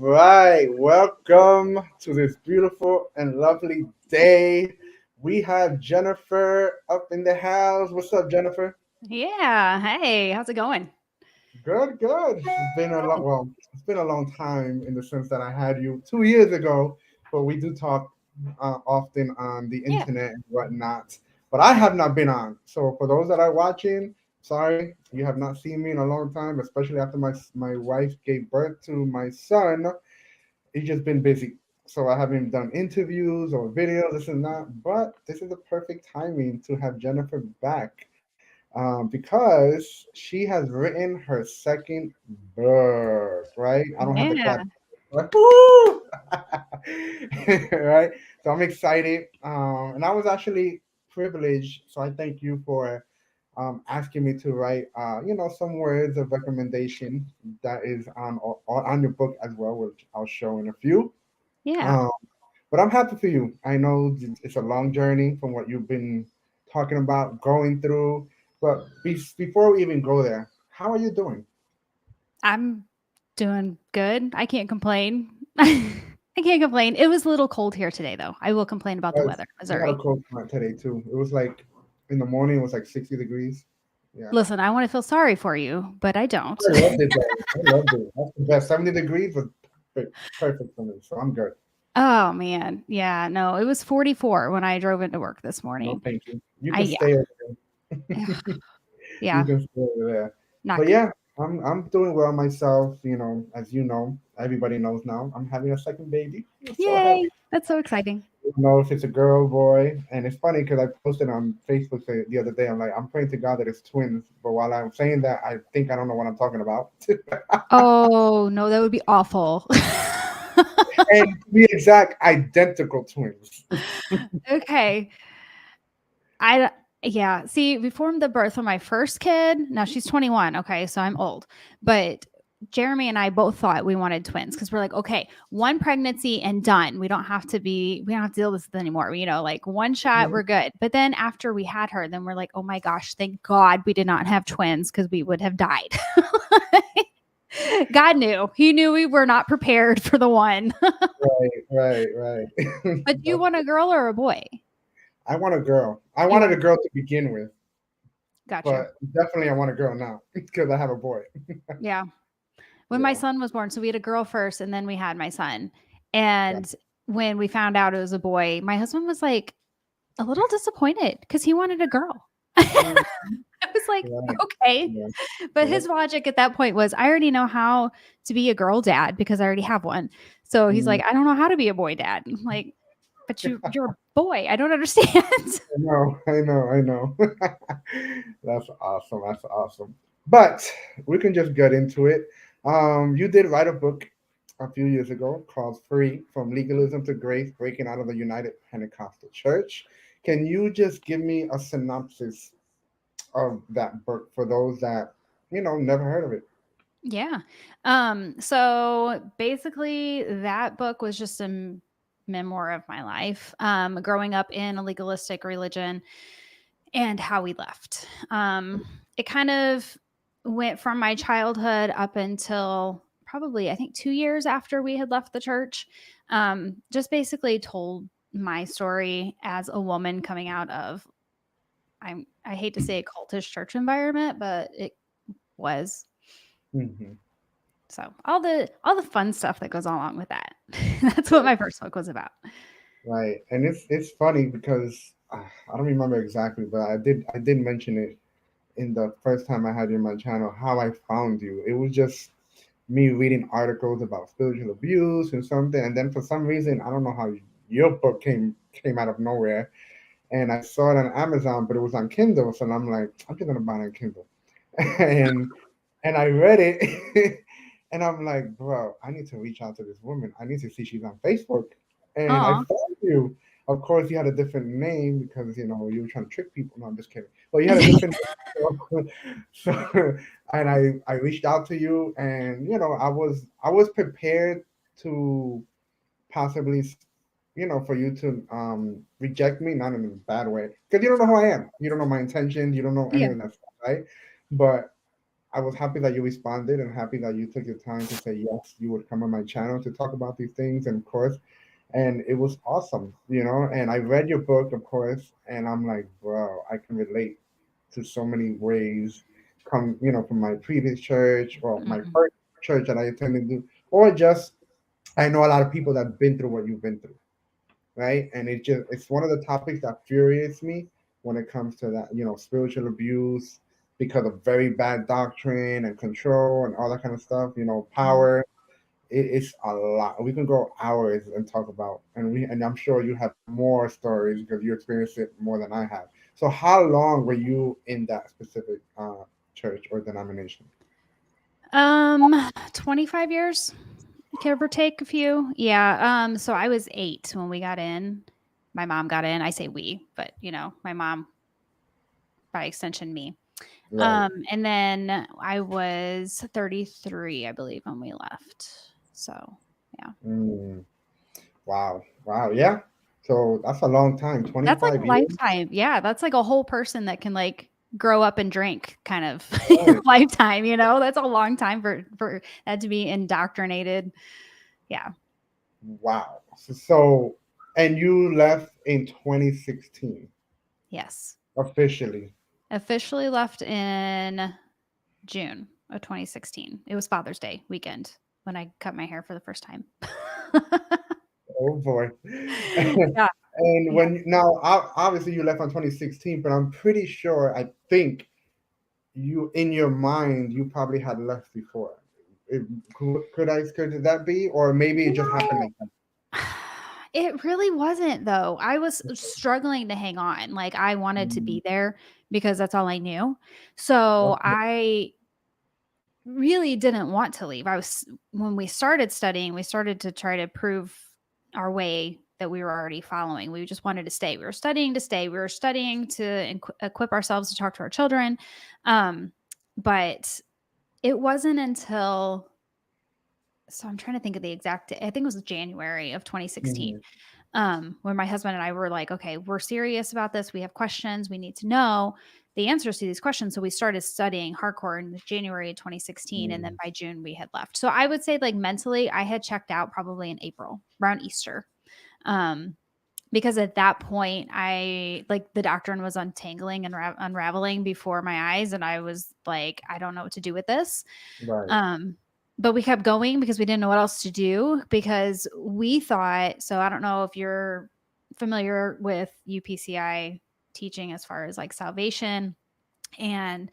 right, welcome to this beautiful and lovely day. We have Jennifer up in the house. What's up, Jennifer? Yeah. Hey, how's it going? Good, good. It's been a long, Good. well, it's been a long time in the sense that I had you 2 years ago, but we do talk often on the Yeah. internet and whatnot. But I have not been on. So for those that are watching, sorry, you have not seen me in a long time, especially after my wife gave birth to my son. He's just been busy. So I haven't done interviews or videos, this and that. But this is the perfect timing to have Jennifer back because she has written her second book, right? I don't have the clap. Yeah. Like, woo! Right? So I'm excited. And I was actually privileged. So I thank you for asking me to write, some words of recommendation that is on your book as well, which I'll show in a few. Yeah. Um, but I'm happy for you. I know it's a long journey from what you've been talking about, going through. But before we even go there, how are you doing? I'm doing good. I can't complain. I can't complain. It was a little cold here today, though. I will complain about the Because weather, we had a Missouri. cold front today too. It was like in the morning, it was like 60 degrees. Yeah. Listen, I want to feel sorry for you, but I don't. I loved it though. I loved it. That's the best. 70 degrees was perfect for me. So I'm good. Oh man. Yeah, no, it was 44 when I drove into work this No, morning. thank you. You I can yeah. stay over there. Ugh, You yeah, can stay over there. not But good. yeah, I'm doing well myself. As you know, everybody knows now. I'm having a second baby. I'm so happy. Yay. That's so exciting. I don't know if it's a girl or boy, and it's funny because I posted on Facebook the other day. I'm like, I'm praying to God that it's twins. But while I'm saying that, I think I don't know what I'm talking about. Oh, no, that would be awful. And to be exact, identical twins. Okay. I yeah, see, before the birth of my first kid, now she's 21, okay, so I'm old. But Jeremy and I both thought we wanted twins because we're like, okay, one pregnancy and done. We don't have to deal with this anymore. Like one shot, we're good. But then after we had her, then we're like, oh my gosh, thank God we did not have twins because we would have died. God knew. He knew we were not prepared for the one. Right, right, right. But do you That's, want a girl or a boy? I want a girl. I You wanted want a girl to begin with, gotcha. but definitely I want a girl now because I have a boy. Yeah. When my Yeah, son was born, so we had a girl first and then we had my son. yeah. And when we found out it was a boy, my husband was like a little disappointed because he wanted a girl. Mm, I was like, right. okay. Yeah. But Yep. his logic at that point was, I already know how to be a girl dad because I already have one. So he's Mm, like, I don't know how to be a boy dad. I'm like, but you're a boy. I don't understand. I know, I know, I know. That's awesome. That's awesome. But we can just get into it. You did write a book a few years ago called Free From Legalism to Grace, Breaking Out of the United Pentecostal Church. Can you just give me a synopsis of that book for those that, never heard of it? Yeah. So basically that book was just a memoir of my life. Growing up in a legalistic religion and how we left. It kind of went from my childhood up until probably I think 2 years after we had left the church. Just basically told my story as a woman coming out of I hate to say a cultish church environment, but it was. Hmm. So all the fun stuff that goes along with that. That's what my first book was about. Right, and it's funny because I don't remember exactly, but I did mention it in the first time I had you on my channel, how I found you. It was just me reading articles about spiritual abuse and something, and then for some reason, I don't know how your book came out of nowhere, and I saw it on Amazon, but it was on Kindle, so I'm like, I'm just gonna buy it on Kindle, and and I read it, and I'm like, bro, I need to reach out to this woman. I need to see she's on Facebook, and I Oh, found you. Of course, you had a different name because you were trying to trick people. No, I'm just kidding. But you had a different name. So, and I reached out to you, and I was prepared to possibly for you to reject me, not in a bad way, because you don't know who I am. You don't know my intentions. You don't know any yeah. of that stuff, right? But I was happy that you responded and happy that you took your time to say yes, you would come on my channel to talk about these things. And of course, and it was awesome, you know. And I read your book, of course, and I'm like, bro, I can relate to so many ways. Come, you know, from my previous church or my Mhm. first church that I attended to, or just I know a lot of people that've been through what you've been through, right? And it's one of the topics that infuriates me when it comes to that, you know, spiritual abuse because of very bad doctrine and control and all that kind of stuff, you know, Mhm. power. It's a lot. We can go hours and talk about, and I'm sure you have more stories because you experienced it more than I have. So how long were you in that specific church or denomination? 25 years, give or take a few. Yeah. So I was 8 when we got in. My mom got in. I say we, but my mom, by extension, me. Right. And then I was 33, I believe, when we left. So yeah. Mm, wow. Wow. Yeah. So that's a long time. That's like 25 a years. lifetime. Yeah, that's like a whole person that can like grow up and drink kind of Right. lifetime, you know? That's a long time for that to be indoctrinated. Yeah. Wow. And you left in 2016 Yes. officially. Officially left in June of 2016. It was Father's Day weekend when I cut my hair for the first time. Oh boy. Yeah. And Yeah. when now obviously you left on 2016, but I'm pretty sure I think you in your mind you probably had left before. It, could that be, or maybe it just happened No. like that? It really wasn't though. I was struggling to hang on. Like I wanted to Mm, be there because that's all I knew. So okay. I really didn't want to leave. I was When we started studying, we started to try to prove our way that we were already following. We just wanted to stay. We were studying to stay. We were studying to equip ourselves to talk to our children. Um, but it wasn't until I'm trying to think of the exact I think it was January of 2016 Mhm. when my husband and I were like, okay, we're serious about this. We have questions. We need to know the answers to these questions. So we started studying hardcore in January of 2016. And then Mm, by June, we had left. So I would say, like, mentally, I had checked out probably in April around Easter. Um, because at that point, I like the doctrine was untangling and unraveling before my eyes. And I was like, I don't know what to do with this. right. Um, but we kept going because we didn't know what else to do because we thought, so I don't know if you're familiar with UPCI teaching as far as like salvation and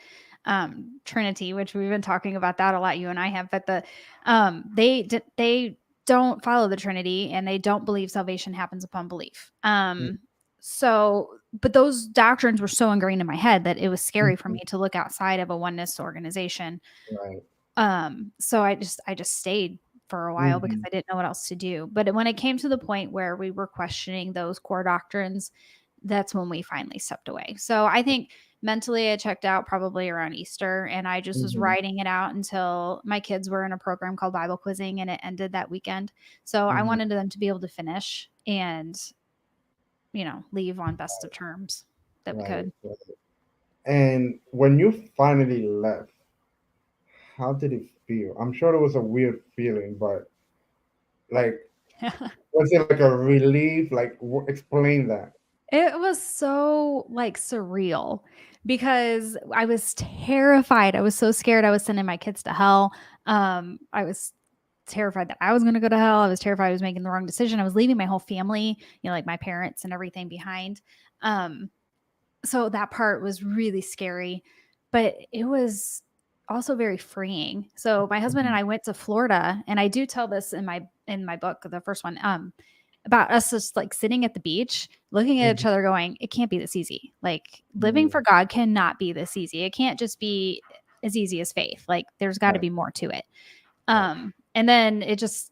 Trinity, which we've been talking about that a lot, you and I have, but they don't follow the Trinity and they don't believe salvation happens upon belief. Mm, But those doctrines were so ingrained in my head that it was scary for mhm. me to look outside of a oneness organization. Right. So I just stayed for a while because Mhm. I didn't know what else to do. But when it came to the point where we were questioning those core doctrines, that's when we finally stepped away. So I think mentally I checked out probably around Easter and I just was Mhm. writing it out until my kids were in a program called Bible quizzing and it ended that weekend. So I Mhm. wanted them to be able to finish and, leave on best of terms that we Right. could. Right. And when you finally left, how did it feel? I'm sure it was a weird feeling, but like, was it like a relief? Like, explain that. It was so, like, surreal because I was terrified. I was so scared I was sending my kids to hell. I was terrified that I was gonna go to hell. I was terrified I was making the wrong decision. I was leaving my whole family, like my parents and everything behind. Um, so that part was really scary, but it was also very freeing. So my husband and Mhm. I went to Florida, and I do tell this in my book, the first one, about us just like sitting at the beach, looking at each Mhm. other, going, "It can't be this easy. Like living Mhm. for God cannot be this easy. It can't just be as easy as faith. Like there's got to Right. be more to it." Right. And then it just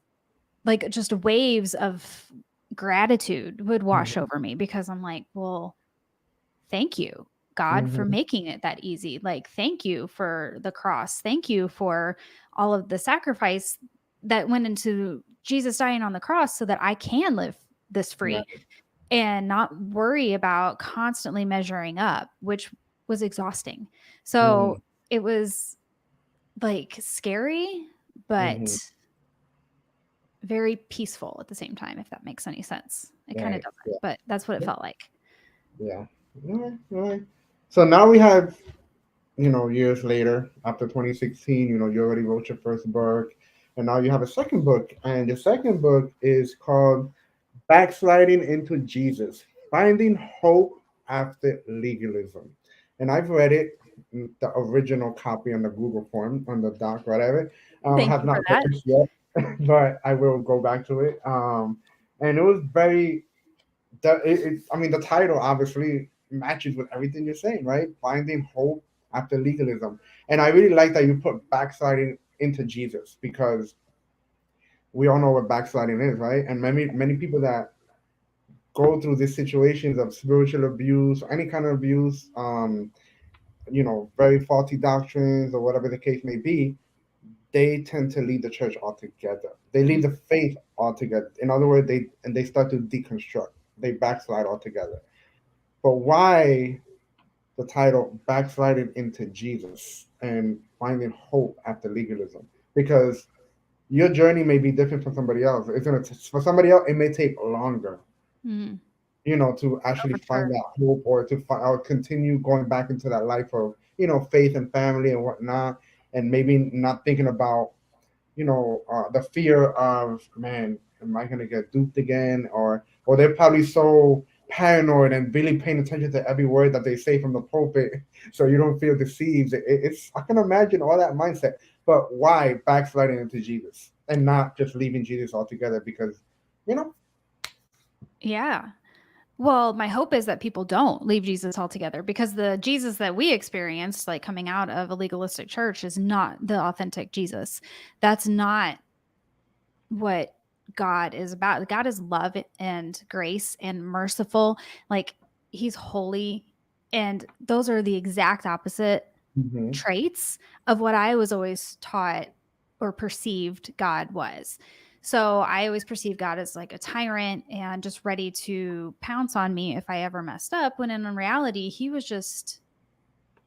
waves of gratitude would wash Mhm. over me because I'm like, well, thank you, God, for Mhm. making it that easy. Like, thank you for the cross. Thank you for all of the sacrifice that went into Jesus dying on the cross so that I can live this free Right. and not worry about constantly measuring up, which was exhausting. Mhm. So it was. like scary, but Hmm. very peaceful at the same time, if that makes any sense. It kind of Right. doesn't, but that's what it felt like. Yeah. All right. All right. So now we have, years later, after 2016, you already wrote your first book, and now you have a second book, and the second book is called Backsliding into Jesus, Finding Hope After Legalism. And I've read it, the original copy on the Google form, on the doc, whatever. Thank Have you for not that. finished yet, but I will go back to it. And it was very, I mean, the title obviously matches with everything you're saying, right? Finding hope after legalism. And I really like that you put backsliding into Jesus, because we all know what backsliding is, right? And many people that go through these situations of spiritual abuse, any kind of abuse, very faulty doctrines or whatever the case may be, they tend to leave the church altogether. They leave the faith altogether. In other words, they start to deconstruct. They backslide altogether. But why the title "Backsliding into Jesus" and finding hope after legalism? Because your journey may be different from somebody else. It's gonna for somebody else, it may take longer, Mm, to oh, actually for find sure. that hope, or to or continue going back into that life of, faith and family and whatnot, and maybe not thinking about, the fear of, man, am I gonna get duped again, or they're probably so paranoid and really paying attention to every word that they say from the pulpit, so you don't feel deceived. It's I can imagine all that mindset, but why backsliding into Jesus and not just leaving Jesus altogether? Because, you know, Yeah. Well, my hope is that people don't leave Jesus altogether, because the Jesus that we experienced, like coming out of a legalistic church, is not the authentic Jesus. That's not what God is about. God is love and grace and merciful. Like, he's holy. And those are the exact opposite hmm traits of what I was always taught or perceived God was. So I always perceived God as like a tyrant and just ready to pounce on me if I ever messed up, when in reality, he was just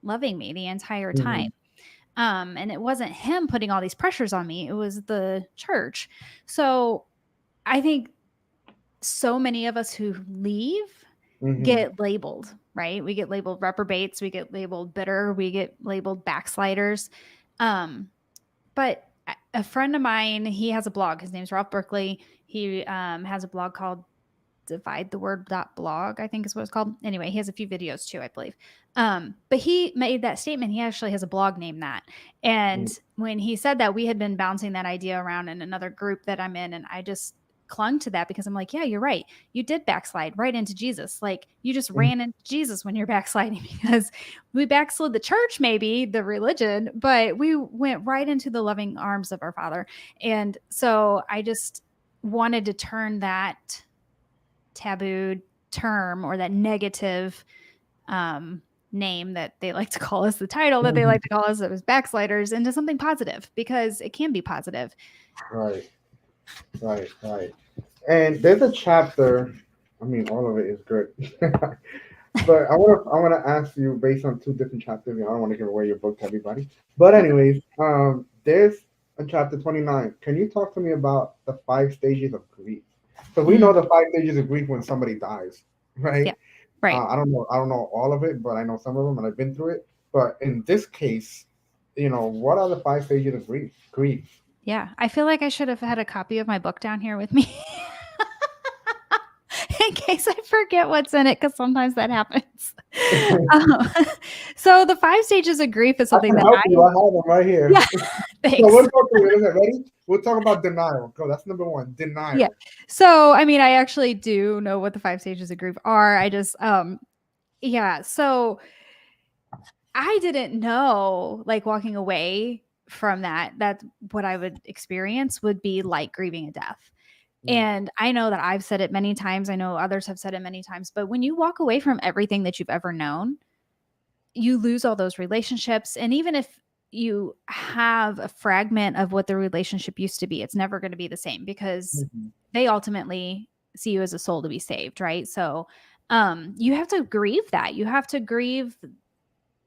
loving me the entire time. hmm And it wasn't him putting all these pressures on me, it was the church. So I think so many of us who leave hmm get labeled, right? We get labeled reprobates, we get labeled bitter, we get labeled backsliders. Um, but a friend of mine, he has a blog. His name's Ralph Berkeley. He has a blog called divide the word blog, I think is what it's called. Anyway, he has a few videos too, I believe. But he made that statement. He actually has a blog named that. And when he said that, we had been bouncing that idea around in another group that I'm in. And I just clung to that because I'm like, yeah, you're right. You did backslide right into Jesus. Like, you just ran into Jesus when you're backsliding, because we backslid the church, maybe the religion, but we went right into the loving arms of our Father. And so I just wanted to turn that taboo term, or that negative name that they like to call us, the title that they like to call us, that was backsliders, into something positive, because it can be positive. Right, right. And there's a chapter. I mean, all of it is good. But I wanna ask you based on two different chapters. I don't want to give away your book to everybody. But Okay. anyways, there's a chapter 29. Can you talk to me about the 5 stages of grief? So we know Mm, the 5 stages of grief when somebody dies, yeah. right? Right. I don't know all of it, but I know some of them, and I've been through it. But in this case, what are the 5 stages of grief? Grief. Yeah. I feel like I should have had a copy of my book down here with me in case I forget what's in it, because sometimes that happens. Um, so the 5 stages of grief is I something can that help I, you. I have them right here. yeah, So thanks. we'll go through it. Is it ready? We'll talk about denial. Go. That's number one. Yeah. Denial. So, I mean, I actually do know what the 5 stages of grief are. I just, yeah. So I didn't know, like, walking away from that what I would experience would be like grieving a death. Mm, And I know that I've said it many times. I know others have said it many times, but when you walk away from everything that you've ever known, you lose all those relationships. And even if you have a fragment of what the relationship used to be, it's never going to be the same, because mhm, they ultimately see you as a soul to be saved, right? So you have to grieve that. You have to grieve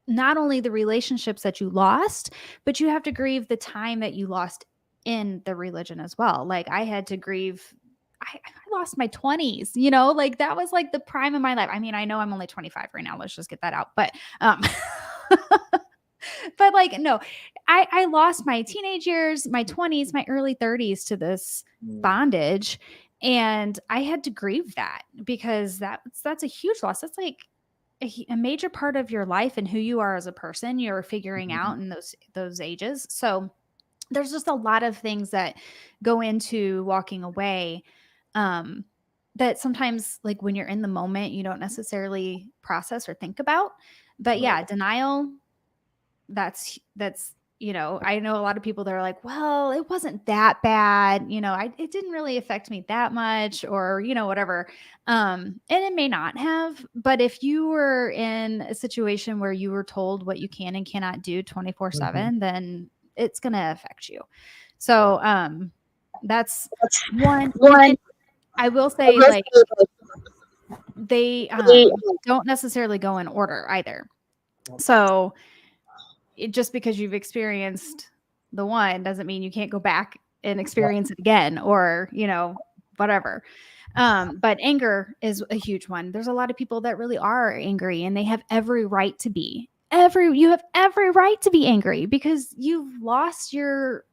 not only the relationships that you lost, but you have to grieve the time that you lost in the religion as well. Like I had to grieve. I lost my 20s, like that was like the prime of my life. I mean, I know I'm only 25 right now. Let's just get that out. Um, but like, no, I lost my teenage years, my 20s, my early 30s to this Mm. bondage. And I had to grieve that because that's a huge loss. That's like a major part of your life and who you are as a person. You're figuring Mhm. out in those ages. So there's just a lot of things that go into walking away, um, that sometimes, like when you're in the moment, you don't necessarily process or think about. But Right. yeah, denial, that's I know a lot of people that are like, well, it wasn't that bad, it didn't really affect me that much, or whatever. And it may not have, but if you were in a situation where you were told what you can and cannot do Mhm. 24/7, then it's going to affect you. Right. So that's one. One, And I will I say, will like, say that they they, don't necessarily go in order either. So just because you've experienced the one doesn't mean you can't go back and Right. experience it again, or whatever. But anger is a huge one. There's a lot of people that really are angry, and they have every right to be. You have every right to be angry because you've lost your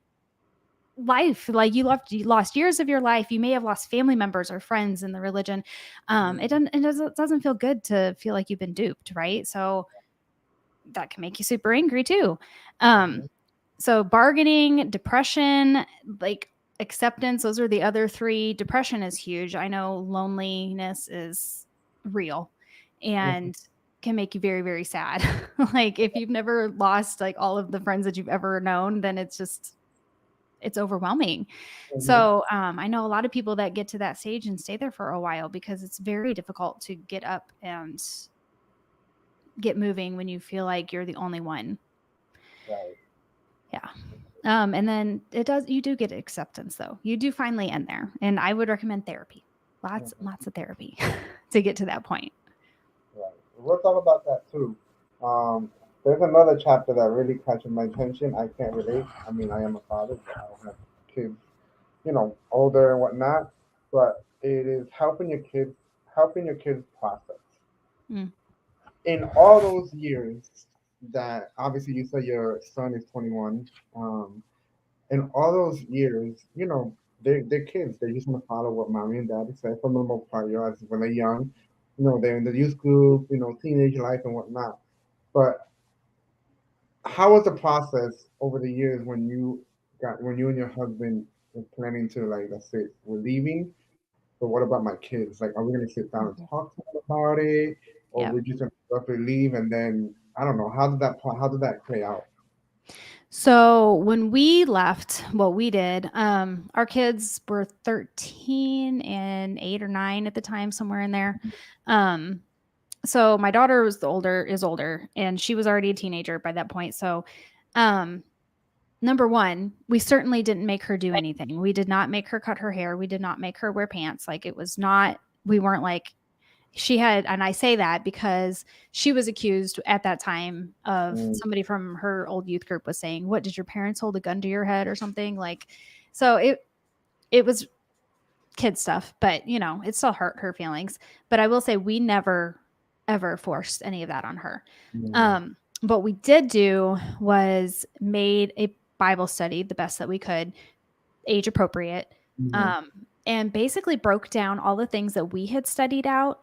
life. Like you lost years of your life. You may have lost family members or friends in the religion. Mhm. It doesn't feel good to feel like you've been duped, right? So that can make you super angry too. Um, Mhm. so bargaining, depression, like acceptance, those are the other three. Depression is huge. I know loneliness is real Mhm. and can make you very, very sad. Like if you've never lost like all of the friends that you've ever known, then it's overwhelming. Mhm. So I know a lot of people that get to that stage and stay there for a while because it's very difficult to get up and get moving when you feel like you're the only one. Right. Yeah. And then you do get acceptance though. You do finally end there. And I would recommend therapy. Mhm. Lots of therapy to get to that point. Right. We'll talk about that too. Um, there's another chapter that really catches my attention. I can't relate. I mean, I am a father, but I don't have kids, older and whatnot. But it is helping your kids process. Mm. In all those years that obviously you said your son is 21, in all those years, they're kids. They're just gonna follow what mommy and daddy say for the most part. As when they're young, they're in the youth group, teenage life and whatnot. But how was the process over the years when you and your husband were planning to, like, let's say we're leaving, but what about my kids? Like, are we gonna sit down and Mhm. talk to them about it, or Yep. we're just gonna roughly leave and then I don't know how did that play out? So when we left, what we did, our kids were 13 and 8 or 9 at the time, somewhere in there. Um, so my daughter is older, and she was already a teenager by that point. So, um, number one, we certainly didn't make her do anything. We did not make her cut her hair. We did not make her wear pants. Like it was not, we weren't like, she had, and I say that because she was accused at that time of Mm, somebody from her old youth group was saying, what, did your parents hold a gun to your head or something? Like, so it was kid stuff, but it still hurt her feelings. But I will say we never ever forced any of that on her. mm, What we did do was made a Bible study the best that we could, age appropriate, mhm, um, and basically broke down all the things that we had studied out.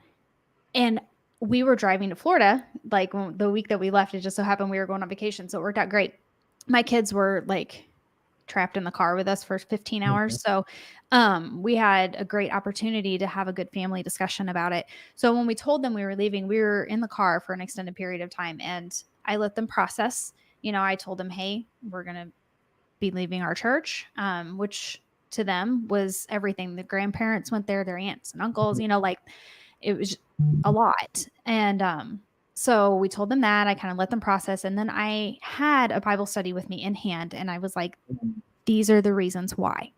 And we were driving to Florida, like the week that we left. It just so happened we were going on vacation, so it worked out great. My kids were like trapped in the car with us for 15 mhm, hours. So we had a great opportunity to have a good family discussion about it. So when we told them we were leaving, we were in the car for an extended period of time, and I let them process. I told them, hey, we're going to be leaving our church, which to them was everything. The grandparents went there, their aunts and uncles, like it was a lot. And so we told them that. I kind of let them process. And then I had a Bible study with me in hand, and I was like, mhm. these are the reasons why.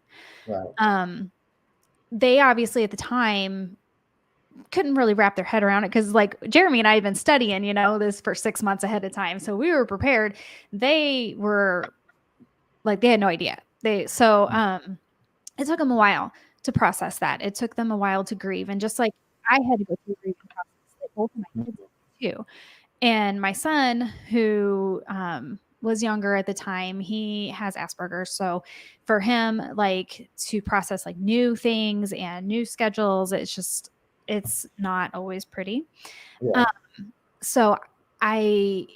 Right. Um, they obviously at the time couldn't really wrap their head around it because like Jeremy and I had been studying, this for 6 months ahead of time. So we were prepared. They were like, they had no idea. It took them a while to process that. It took them a while to grieve. And just like I had to go through grieving process, like both of my kids did too. And my son, who was younger at the time, he has Asperger's. So for him, like to process like new things and new schedules, it's not always pretty. Yeah. Um, so I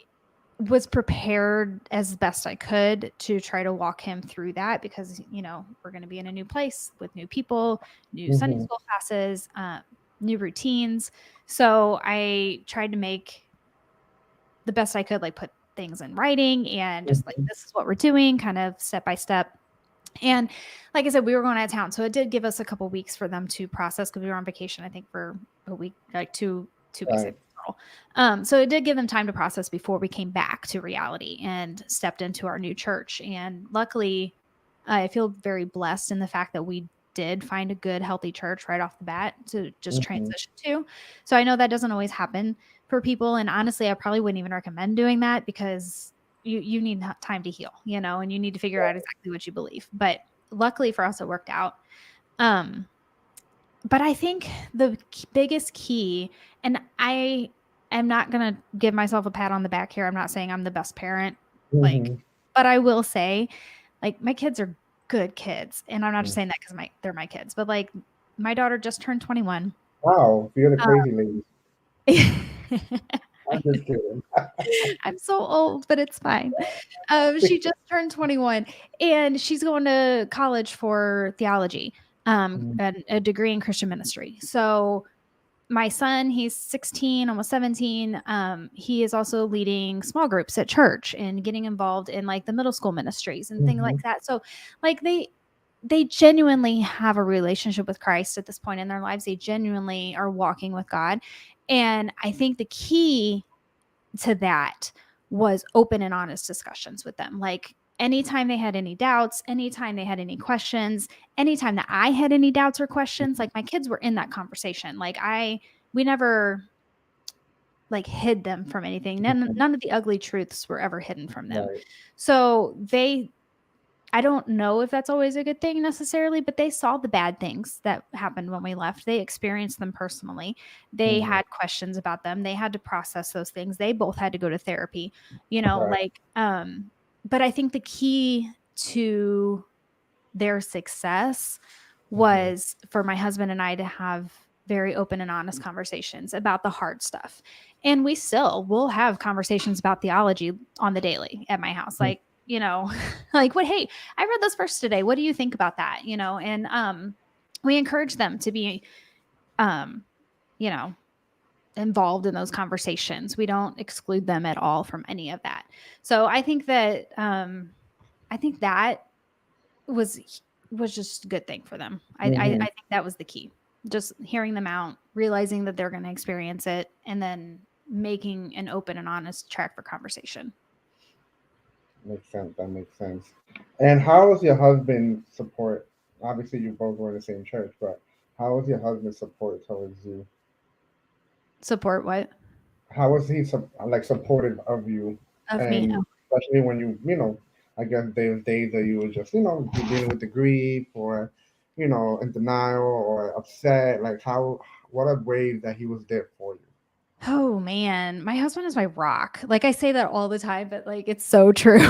was prepared as best I could to try to walk him through that because, we're going to be in a new place with new people, new Sunday Hmm. school classes, new routines. So I tried to make the best I could, like put things in writing and just like, Hmm. this is what we're doing kind of step by step. And like I said, we were going out of town. So it did give us a couple weeks for them to process because we were on vacation, I think for a week, like two weeks, I Right. think, total. So it did give them time to process before we came back to reality and stepped into our new church. And luckily, I feel very blessed in the fact that we did find a good, healthy church right off the bat to just Hmm. transition to. So I know that doesn't always happen for people. And honestly, I probably wouldn't even recommend doing that because you need time to heal, and you need to figure out exactly what you believe. But luckily for us, it worked out. Um, but I think the biggest key, and I am not going to give myself a pat on the back here. I'm not saying I'm the best parent, like, Hmm. but I will say, like, my kids are good kids, and I'm not just saying that because they're my kids, but like, my daughter just turned 21. Wow, you're the crazy lady. I'm I just kidding. I'm so old, but it's fine. She just turned 21 and she's going to college for theology, Mhm. and a degree in Christian ministry. So my son, he's 16, almost 17. He is also leading small groups at church and getting involved in like the middle school ministries and things like Mhm. that. So like they genuinely have a relationship with Christ at this point in their lives. They genuinely are walking with God. And I think the key to that was open and honest discussions with them. Like anytime they had any doubts, anytime they had any questions, anytime that I had any doubts or questions, like my kids were in that conversation. We never like hid them from anything. None of the ugly truths were ever hidden from them. Right. So I don't know if that's always a good thing necessarily, but they saw the bad things that happened when we left. They experienced them personally. They Mhm. had questions about them. They had to process those things. They both had to go to therapy, Right. but I think the key to their success Mhm. was for my husband and I to have very open and honest conversations about the hard stuff. And we still will have conversations about theology on the daily at my house. Mhm. Like, like what, hey, I read this verse today. What do you think about that? And we encourage them to be um, you know, involved in those conversations. We don't exclude them at all from any of that. So I think that was was just a good thing for them. I Mhm. think that was the key. Just hearing them out, realizing that they're going to experience it, and then making an open and honest track for conversation. Makes sense. That makes sense. And how was your husband support? Obviously, you both were in the same church, but how was your husband's support towards you? Support what How was he like supportive of you, of me? and especially when I guess there was days that you were just you dealing with the grief or in denial or upset. Like how what are ways that he was there for you? Oh man, my husband is my rock. Like I say that all the time, but like it's so true.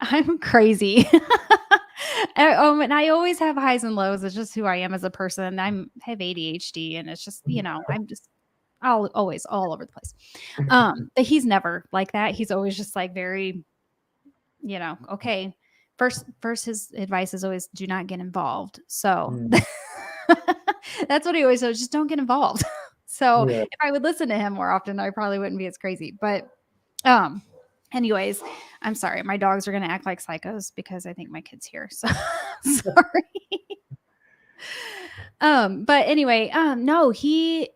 I'm crazy. And I always have highs and lows. It's just who I am as a person. Have ADHD, and it's just I'm just always all over the place. But he's never like that. He's always just like very okay. First, his advice is always do not get involved. So Mm. that's what he always says. Just don't get involved. So Yeah. if I would listen to him more often, I probably wouldn't be as crazy. But um, anyways, I'm sorry. My dogs are gonna act like psychos because I think my kid's here. So sorry. But anyway, no, he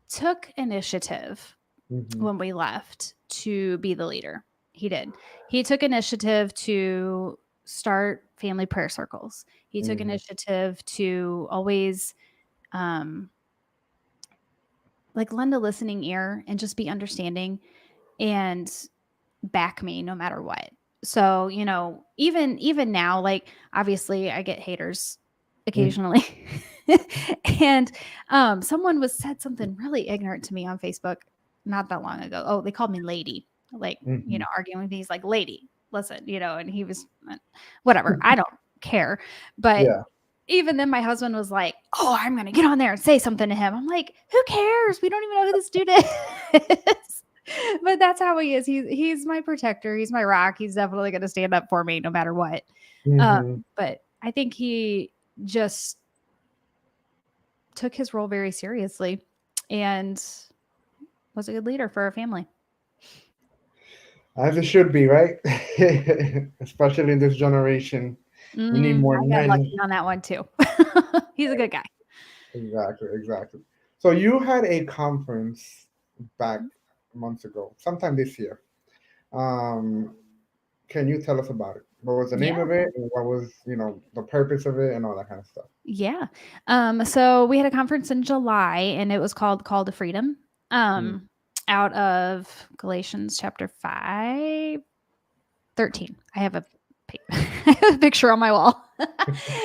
took initiative Hmm. when we left to be the leader. He did. He took initiative to start family prayer circles. He took Hmm. initiative to always um, like lend a listening ear and just be understanding and back me no matter what. So, even now, like obviously I get haters Mm, occasionally. And someone was said something really ignorant to me on Facebook not that long ago. Oh, they called me lady. Like, mhm. arguing with me. He's like, lady, listen, and he was whatever. I don't care. But Yeah. even then my husband was like, "Oh, I'm going to get on there and say something to him." I'm like, "Who cares? We don't even know who this dude is." But that's how he is. He's my protector. He's my rock. He's definitely going to stand up for me no matter what. Hmm. But I think he just took his role very seriously and was a good leader for our family. As it should be, right? Especially in this generation, we need more I got men. lucky on that one too. He's a good guy. Exactly, exactly. So you had a conference back months ago, sometime this year. Um, can you tell us about it? What was the name Yeah. of it, and what was, the purpose of it, and all that kind of stuff? Yeah. So we had a conference in July and it was called Call to Freedom. Mm. Um, out of Galatians chapter 5:13. I have a I have a picture on my wall.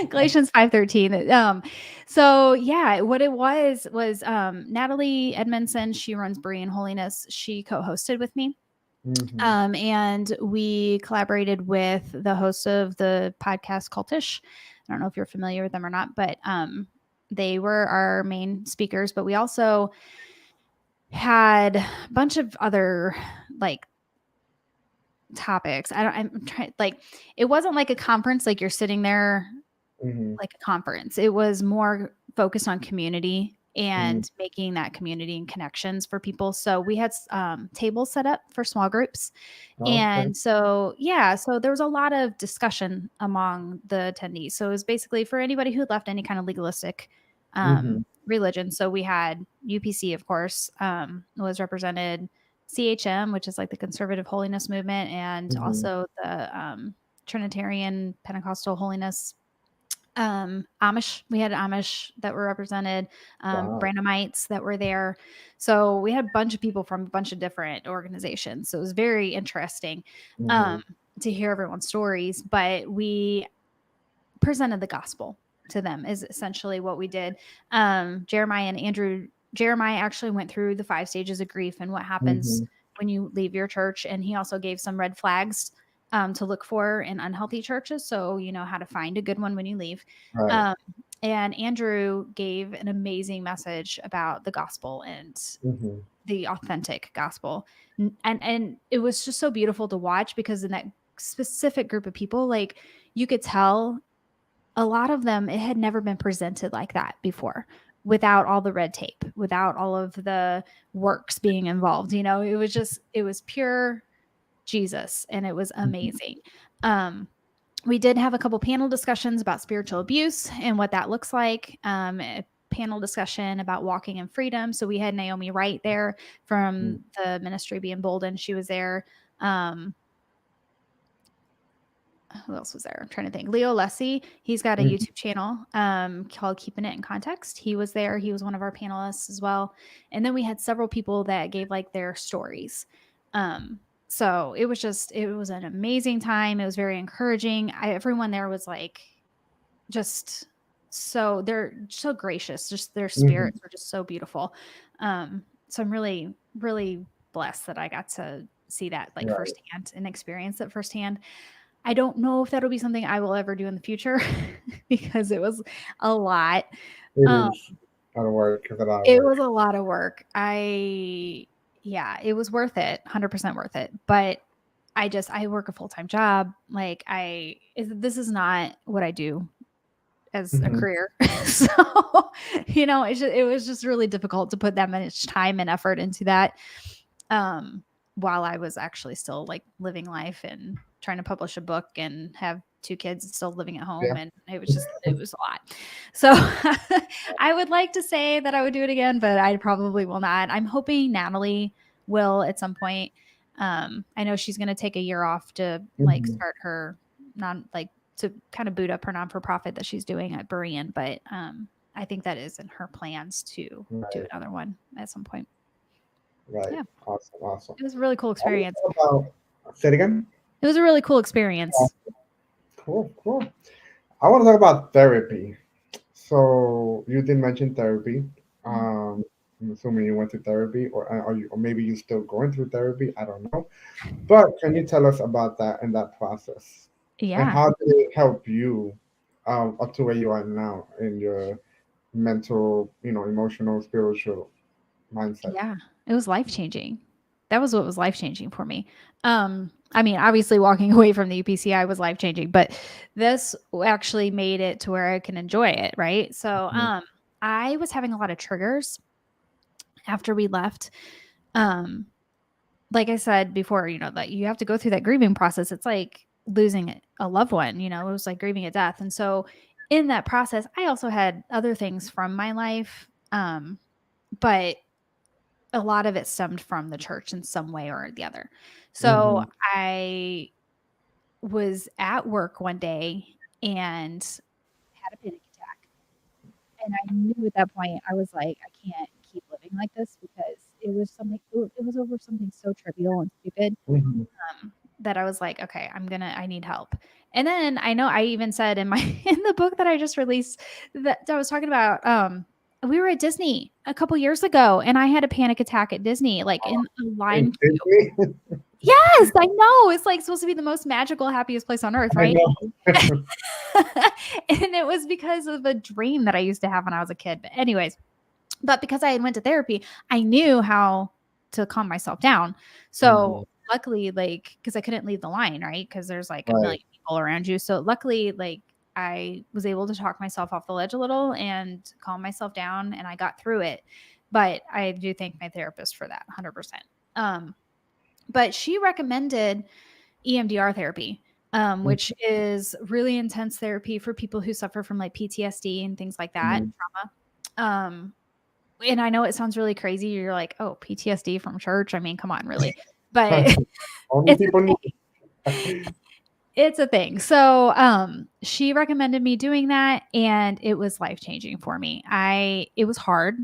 Galatians 5:13. So yeah, what it was Natalie Edmondson, she runs Berean Holiness. She co-hosted with me. Mm-hmm. And we collaborated with the host of the podcast Cultish. I don't know if you're familiar with them or not, but they were our main speakers. But we also had a bunch of other like topics. I'm trying like it wasn't like a conference, like you're sitting there Mm-hmm. like a conference. It was more focused on community Mm-hmm. and making that community and connections for people. So we had tables set up for small groups. Okay. And so, yeah, so there was a lot of discussion among the attendees. So it was basically for anybody who left any kind of legalistic Mm-hmm. religion. So we had UPC, of course, was represented, CHM, which is like the Conservative Holiness Movement, and Mm-hmm. also the Trinitarian Pentecostal Holiness. Amish, we had Amish that were represented, Wow. Branhamites that were there. So we had a bunch of people from a bunch of different organizations. So it was very interesting Mm-hmm. um, to hear everyone's stories. But we presented the gospel to them is essentially what we did. Jeremiah actually went through the 5 stages of grief and what happens Mm-hmm. when you leave your church. And he also gave some red flags to look for in unhealthy churches. So you know how to find a good one when you leave. Right. Um, and Andrew gave an amazing message about the gospel and Mm-hmm. the authentic gospel. And it was just so beautiful to watch because in that specific group of people, like you could tell a lot of them, it had never been presented like that before without all the red tape, without all of the works being involved. It was pure Jesus and it was Mm-hmm. amazing. Um, we did have a couple panel discussions about spiritual abuse and what that looks like. A panel discussion about walking in freedom. So we had Naomi Wright there from the ministry Be Emboldened. She was there. Um, who else was there? I'm trying to think. Leo Lessie, he's got a Mm-hmm. YouTube channel called Keeping It in Context. He was there. He was one of our panelists as well. And then we had several people that gave like their stories. So it was an amazing time. It was very encouraging. Everyone there was like just they're so gracious. Just their Mm-hmm. spirits were just so beautiful. So I'm really, really blessed that I got to see that like Right. firsthand and experience it firsthand. I don't know if that'll be something I will ever do in the future because it was a lot. It Um, is a lot of work. It's a lot of it work. was a lot of work. Yeah, it was worth it, 100% worth it. But I work a full time job. Like this is not what I do as a Mm-hmm. career. So, it was just really difficult to put that much time and effort into that. Um, while I was actually still like living life and trying to publish a book and have 2 kids and still living at home. Yeah. And it was a lot. So I would like to say that I would do it again, but I probably will not. I'm hoping Natalie will at some point. I know she's going to take a year off to like Mm-hmm. start her to kind of boot up her non for profit that she's doing at Berean. But I think that is in her plans to do Right, another one at some point. right. Yeah, Awesome, awesome. it was a really cool I want to experience. talk about. Say it again. It was a really cool experience. Cool, cool. I want to talk about therapy. So you did mention therapy. Mhm. Um, I'm assuming you went to therapy, or are you, or maybe you're still going through therapy. I don't know. But can you tell us about that and that process, and Yeah, how did it help you up to where you are now in your mental, emotional, spiritual mindset? yeah, it was life changing. That was what was life changing for me. I mean, obviously, walking away from the UPCI was life changing, but this actually made it to where I can enjoy it. Right. So, Mhm. I was having a lot of triggers after we left. Um, like I said before, that you have to go through that grieving process. It's like losing a loved one, it was like grieving a death. And so in that process, I also had other things from my life. But a lot of it stemmed from the church in some way or the other. So Mhm. I was at work one day and had a panic attack. And I knew at that point, I was like, I can't keep living like this because it was over something so trivial and stupid, Mhm. that I was like, "Okay, I need help." And then I know I even said in my in the book that I just released that I was talking about, we were at Disney a couple years ago, and I had a panic attack at Disney, like, in a line In queue. Disney, Yes, I know, it's, like, supposed to be the most magical, happiest place on earth, I right? know. And it was because of a dream that I used to have when I was a kid, but anyways, but because I had went to therapy, I knew how to calm myself down. Mhm. So, luckily, like, because I couldn't leave the line, right? Because there's, like, a Right. million people around you. So, luckily, like, I was able to talk myself off the ledge a little and calm myself down, and I got through it. But I do thank my therapist for that 100%. Um, but she recommended EMDR therapy, which Mhm. is really intense therapy for people who suffer from, like, PTSD and things like that, and Mhm. trauma. And I know it sounds really crazy. You're like, "Oh, PTSD from church?" I mean, come on, really? But Only it's a people need. thing. It's a thing. So, she recommended me doing that, and it was life-changing for me. I It was hard.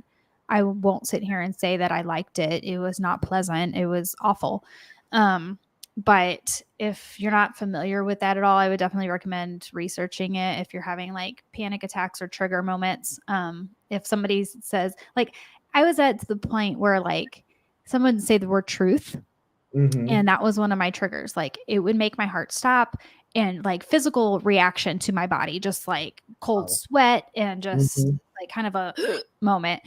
I won't sit here and say that I liked it. It was not pleasant. It was awful. Um, but if you're not familiar with that at all, I would definitely recommend researching it if you're having, like, panic attacks or trigger moments. If somebody says like, I was at the point where, like, someone would say the word truth, Mhm. and that was one of my triggers. Like, it would make my heart stop, and, like, physical reaction to my body, just like cold Wow. sweat and just Mhm. like kind of a moment,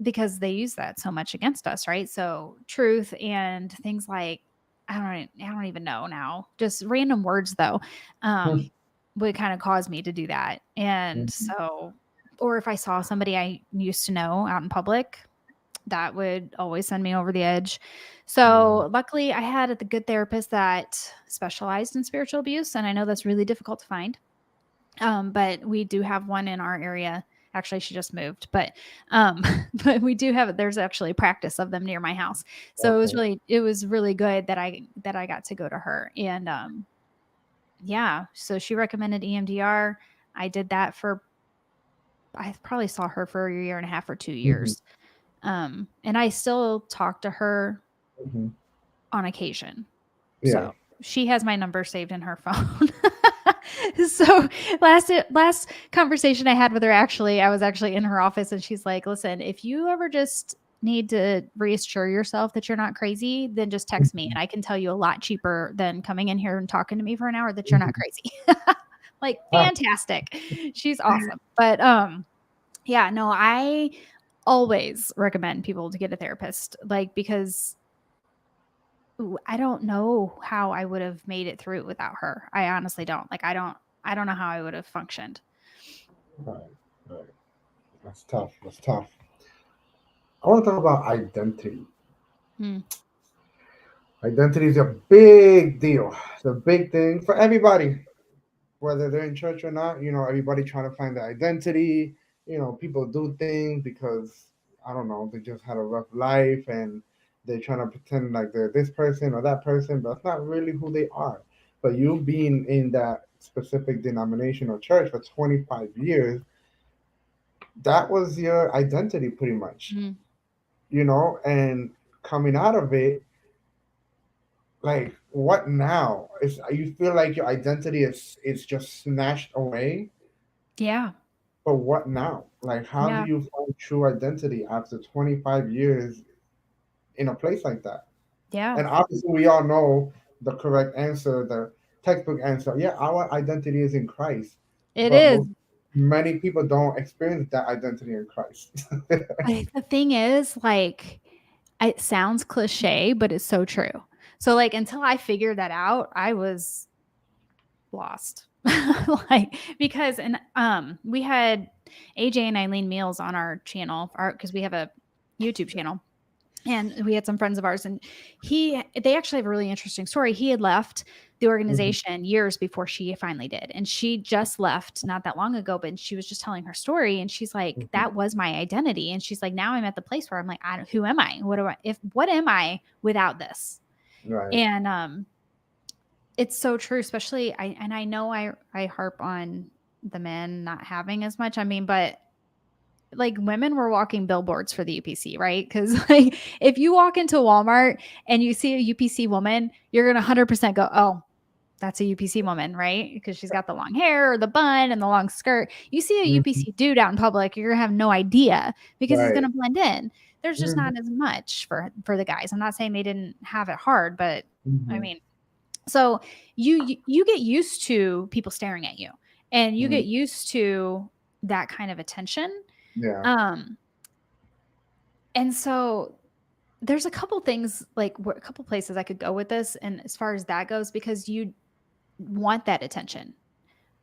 because they use that so much against us, right? So truth and things like, I don't even know now, just random words though, um, would kind of cause me to do that. And Mhm. so, or if I saw somebody I used to know out in public, that would always send me over the edge. Yeah. So, luckily, I had a good therapist that specialized in spiritual abuse, and I know that's really difficult to find. But we do have one in our area. Actually, she just moved, but but we do have there's actually a practice of them near my house. So Okay. it was really good that I got to go to her. And yeah, so she recommended EMDR. I did that for I probably saw her for a year and a half or 2 Mhm. years. And I still talk to her Mhm. on occasion. Yeah. So, she has my number saved in her phone. So, last conversation I had with her, actually, I was actually in her office, and she's like, "Listen, if you ever just need to reassure yourself that you're not crazy, then just text me, and I can tell you a lot cheaper than coming in here and talking to me for an hour that you're not Mhm. crazy." Like, Ah, fantastic. She's awesome. But, yeah, no, I always recommend people to get a therapist, like, because I don't know how I would have made it through without her. I honestly don't. Like, I don't know how I would have functioned. right. Right. That's tough. That's tough. I want to talk about identity. Mm, Identity is a big deal. It's a big thing for everybody, whether they're in church or not. Everybody trying to find their identity. People do things because I don't know, they just had a rough life and they're trying to pretend like they're this person or that person, but it's not really who they are. But you being in that specific denomination or church for 25 years, that was your identity pretty much, Mhm. and coming out of it, like what now? Is you feel like your identity is just snatched away, Yeah. but what now? Like how do Yeah. you find true identity after 25 years in a place like that? Yeah. And obviously we all know the correct answer, the textbook answer. Yeah, our identity is in Christ, It but is. many people don't experience that identity in Christ. The thing is, like, it sounds cliche, but it's so true. So, like, until I figured that out, I was lost. Like, because we had AJ and Eileen Meals on our channel, because we have a YouTube channel, and we had some friends of ours, and they actually have a really interesting story. He had left the Mhm, organization years before she finally did, and she just left not that long ago, but she was just telling her story, and she's like, mhm. that was my identity. And she's like, now I'm at the place where I'm like, who am I? What am I without this? Right. And it's so true, especially I know I harp on the men not having as much. I mean, but like, women were walking billboards for the UPC, right? Because like, if you walk into Walmart and you see a UPC woman, you're gonna 100% go, "Oh, that's a UPC woman," right? Because she's got the long hair or the bun and the long skirt. You see a Mhm. UPC dude out in public, you're gonna have no idea because he's Right. gonna blend in. There's just Mhm, not as much for the guys. I'm not saying they didn't have it hard, but I mhm, mean, so you get used to people staring at you, and you mhm. get used to that kind of attention. Yeah. Um, and so there's a couple things, like, a couple places I could go with this, and as far as that goes, because you want that attention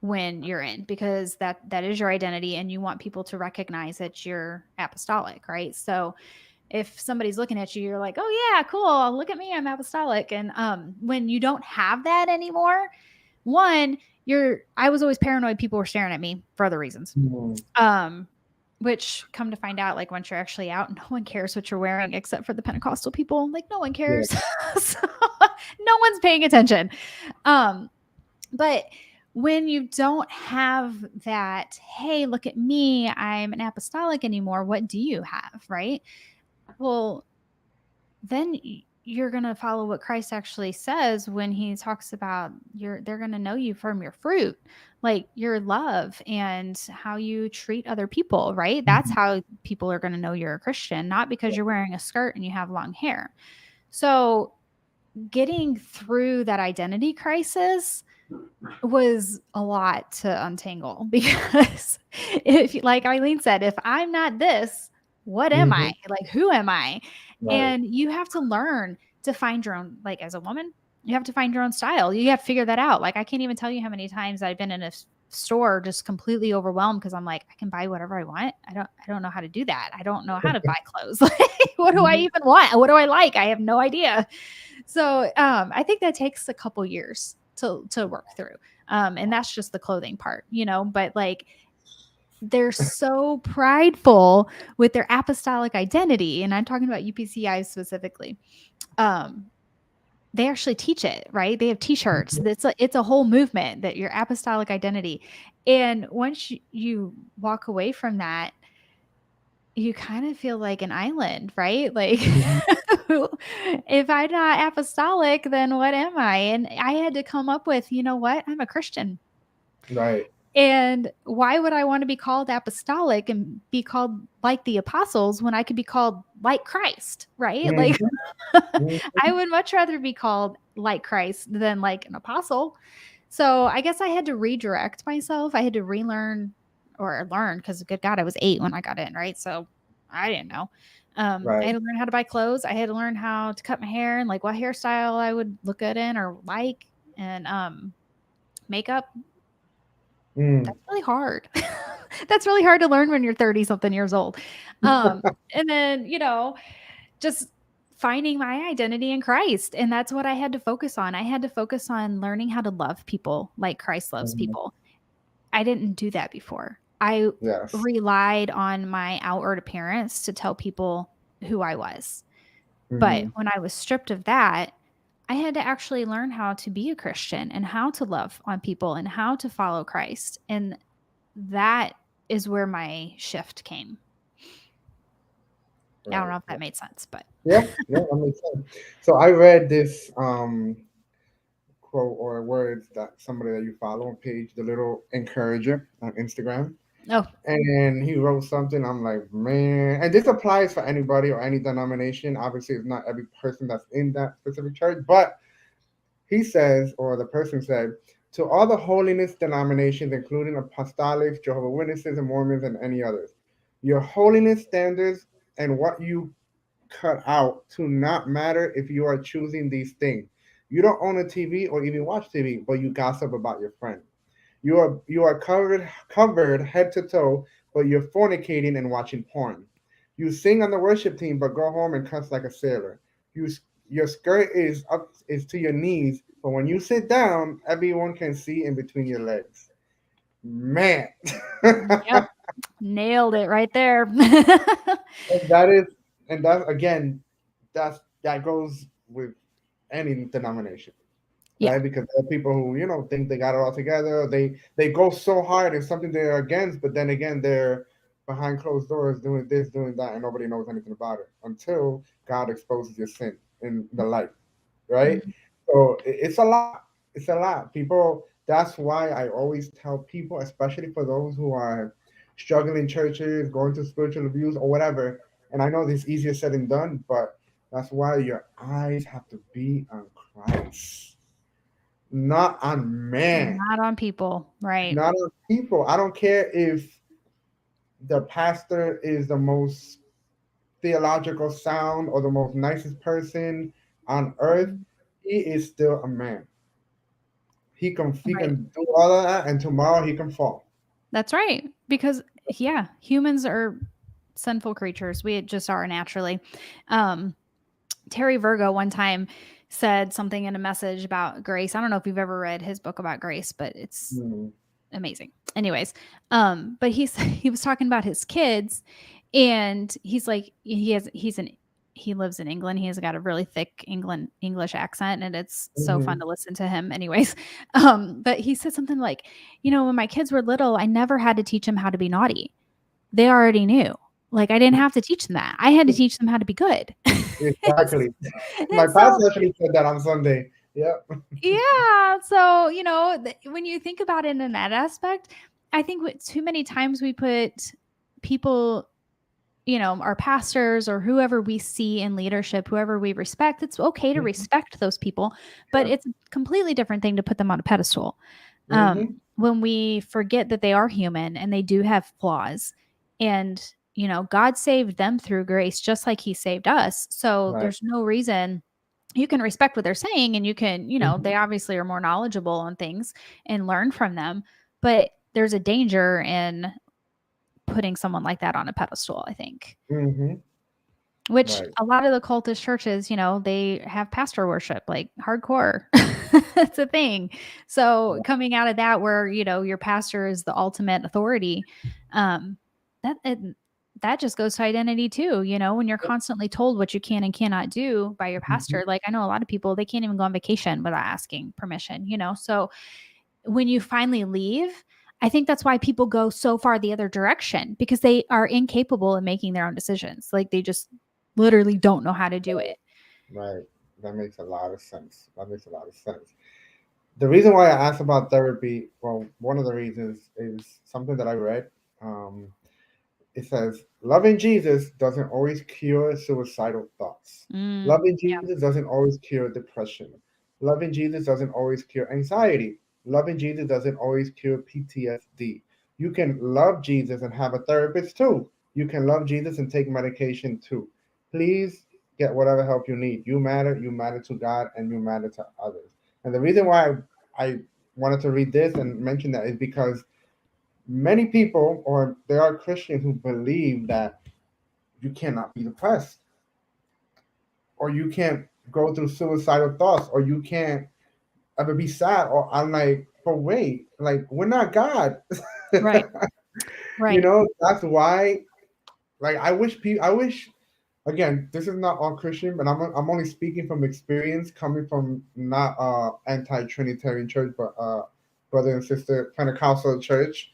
when you're in, because that is your identity, and you want people to recognize that you're apostolic, right? So if somebody's looking at you, you're like, oh yeah, cool, look at me, I'm apostolic. And when you don't have that anymore, one, I was always paranoid people were staring at me for other reasons. Mhm. Um, which, come to find out, like, once you're actually out, no one cares what you're wearing except for the Pentecostal people. Like, no one Yeah. cares. So, no one's paying attention. Um, but when you don't have that, hey, look at me, I'm an apostolic anymore, what do you have? Right. Well, then you're going to follow what Christ actually says when he talks about they're going to know you from your fruit, like your love and how you treat other people, right? That's Mhm. how people are going to know you're a Christian, not because you're wearing a skirt and you have long hair. So, getting through that identity crisis was a lot to untangle because, if, like Eileen said, if I'm not this, what am I? Mhm. Like, who am I? Right. And you have to learn to find your own, like, as a woman, you have to find your own style. You have to figure that out. Like, I can't even tell you how many times I've been in a store just completely overwhelmed because I'm like, I can buy whatever I want. I don't know how to do that. I don't know how to buy clothes. Like, what do I Mhm. even want? What do I like? I have no idea. So I think that takes a couple years to work through. And that's just the clothing part, but like, they're so prideful with their apostolic identity. And I'm talking about UPCI specifically. Um, they actually teach it, right? They have t-shirts. It's a whole movement, that your apostolic identity. And once you walk away from that, you kind of feel like an island, right? Like, Mhm. if I'm not apostolic, then what am I? And I had to come up with, you know what? I'm a Christian. Right. And why would I want to be called apostolic and be called like the apostles when I could be called like Christ, right? Like, Mhm. Mhm. I would much rather be called like Christ than like an apostle. So I guess I had to redirect myself. I had to relearn or learn, because good God, I was 8 when I got in, right? So I didn't know. I Right. had to learn how to buy clothes. I had to learn how to cut my hair and like what hairstyle I would look good in or like. And makeup, Mm. that's really hard. That's really hard to learn when you're 30 something years old. And then, just finding my identity in Christ. And that's what I had to focus on. I had to focus on learning how to love people like Christ loves Mhm. people. I didn't do that before. I Yes. relied on my outward appearance to tell people who I was. But Mhm. when I was stripped of that, I had to actually learn how to be a Christian and how to love on people and how to follow Christ. And that is where my shift came. I don't Right. know if that made sense, but Yeah, yeah, that makes sense. So I read this quote or words that somebody that you follow on page, the little encourager on Instagram. oh, And he wrote something. I'm like, man, and this applies for anybody or any denomination. Obviously, it's not every person that's in that specific church, but he says, or the person said, to all the holiness denominations, including apostolics, Jehovah's Witnesses, and Mormons, and any others, your holiness standards and what you cut out to not matter if you are choosing these things. You don't own a TV or even watch TV, but you gossip about your friend. You are covered head to toe, but you're fornicating and watching porn. You sing on the worship team, but go home and cuss like a sailor. You your skirt is to your knees, but when you sit down, everyone can see in between your legs. Man, yep, nailed it right there. that is, and that again, that goes with any denomination, Yeah. right? Because there are people who think they got it all together. They go so hard in something they're against, but then again they're behind closed doors doing this, doing that, and nobody knows anything about it until God exposes your sin in the light, right? Mhm. So it's a lot. It's a lot. People. That's why I always tell people, especially for those who are struggling in churches, going through spiritual abuse or whatever. And I know this is easier said than done, but that's why your eyes have to be on Christ, not on man, Not on people, right. not on people. I don't care if the pastor is the most theological sound or the most nicest person on earth. Mhm. He is still a man. He Right. can do all of that, and tomorrow he can fall. That's right. Because yeah, humans are sinful creatures. We just are naturally. Um, Terry Virgo one time said something in a message about grace. I don't know if you've ever read his book about grace, but it's Mm-hmm. amazing. Anyways, but he was talking about his kids, and he's like he lives in England. He has got a really thick England English accent, and it's so fun Mm-hmm. to listen to him. Anyways, but he said something like, when my kids were little, I never had to teach them how to be naughty. They already knew. Like I didn't have to teach them that. I had to teach them how to be good. Exactly. My And so pastor actually said that on Sunday. Yeah. yeah, so, when you think about it in that aspect, I think too many times we put people, our pastors or whoever we see in leadership, whoever we respect, it's okay to Mm-hmm. respect those people, but Yeah. it's a completely different thing to put them on a pedestal. Mm-hmm. When we forget that they are human and they do have flaws, and, God saved them through grace just like he saved us. So Right. there's no reason you can respect what they're saying, and you can, Mm-hmm. they obviously are more knowledgeable on things and learn from them, but there's a danger in putting someone like that on a pedestal, I think. Mm-hmm. Which Right. a lot of the cultist churches, they have pastor worship, like hardcore. It's a thing. So coming out of that where, your pastor is the ultimate authority, um, that it, that just goes to identity too. When you're constantly told what you can and cannot do by your Mm-hmm. pastor, like I know a lot of people, they can't even go on vacation without asking permission, So when you finally leave, I think that's why people go so far the other direction, because they are incapable of making their own decisions. Like they just literally don't know how to do it. Right. That makes a lot of sense. That makes a lot of sense. The reason why I asked about therapy, well, one of the reasons is something that I read. Um, it says, loving Jesus doesn't always cure suicidal thoughts. Mm, Loving yeah, Jesus doesn't always cure depression. Loving Jesus doesn't always cure anxiety. Loving Jesus doesn't always cure PTSD. You can love Jesus and have a therapist too. You can love Jesus and take medication too. Please get whatever help you need. You matter to God, and you matter to others. And the reason why I wanted to read this and mention that is because many people, or there are Christians who believe that you cannot be depressed, or you can't go through suicidal thoughts, or you can't ever be sad. Or I'm like, but wait, like we're not God. right, right. That's why. Like I wish. Again, this is not all Christian, but I'm only speaking from experience, coming from not anti-Trinitarian church, but brother and sister Pentecostal church.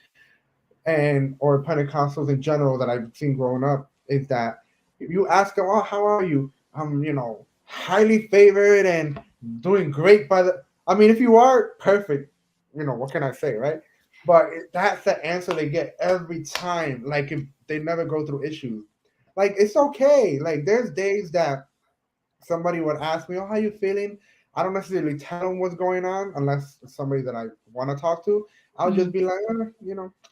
and or Pentecostals in general that I've seen growing up is that if you ask them, "Oh, how are you?" Highly favored and doing great by the. I mean, if you are perfect, what can I say, right? But that's the answer they get every time. Like if they never go through issues, like it's okay. Like there's days that somebody would ask me, "Oh, how you feeling?" I don't necessarily tell them what's going on unless it's somebody that I want to talk to. I'll just Mhm. be like,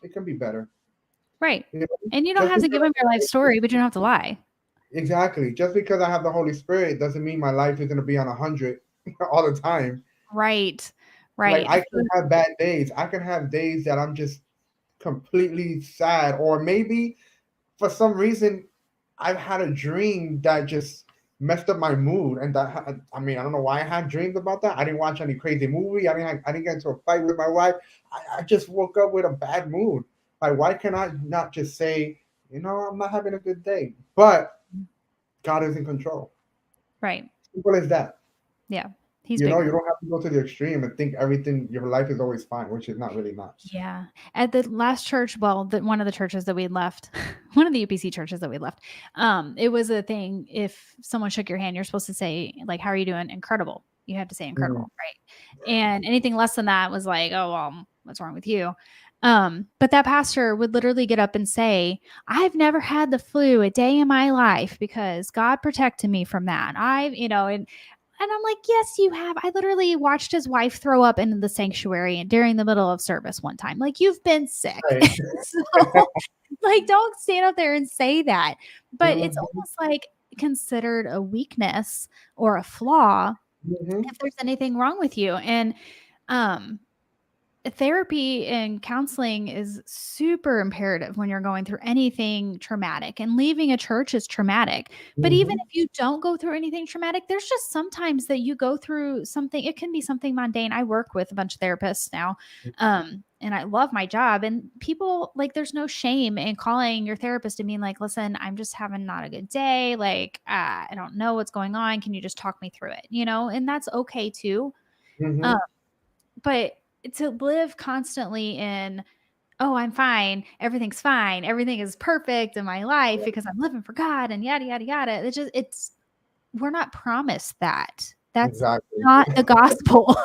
it can be better. Right. You know, And you don't just have to because give them your life story, but you don't have to lie. exactly, just because I have the Holy Spirit doesn't mean my life is gonna be on 100 all the time. Right. Like Right. I can have bad days. I can have days that I'm just completely sad, or maybe for some reason I've had a dream that just messed up my mood, and I mean I don't know why I had dreams about that. I didn't watch any crazy movie. I didn't get into a fight with my wife. I just woke up with a bad mood. Like why can I not just say, I'm not having a good day, but God is in control. Right. Simple as that. Yeah. He's You bigger. don't have to go to the extreme and think everything your life is always fine, which is not really not. Yeah. At the last church, well, one of the churches that we left, one of the UPC churches that we left, it was a thing. If someone shook your hand, you're supposed to say, like, how are you doing? Incredible. You have to say Mhm. incredible, right? And anything less than that was like, oh, well, what's wrong with you? But that pastor would literally get up and say, I've never had the flu a day in my life because God protected me from that. And I'm like, yes, you have. I literally watched his wife throw up in the sanctuary and during the middle of service one time. Like, you've been sick. Right. So, like, don't stand up there and say that. But it's Mhm. almost like considered a weakness or a flaw Mhm. if there's anything wrong with you. And um therapy and counseling is super imperative when you're going through anything traumatic, and leaving a church is traumatic. But even Mhm. if you don't go through anything traumatic, there's just sometimes that you go through something. It can be something mundane. I work with a bunch of therapists now, and I love my job, and people, like, there's no shame in calling your therapist and being like, listen, I'm just having not a good day, like, I don't know what's going on, can you just talk me through it, and that's okay too. um, Mhm. but to live constantly in, "Oh, I'm fine. Everything's fine. Everything is perfect in my life because I'm living for God," and yada, yada, yada. It's we're not promised that. That's Exactly. not the gospel.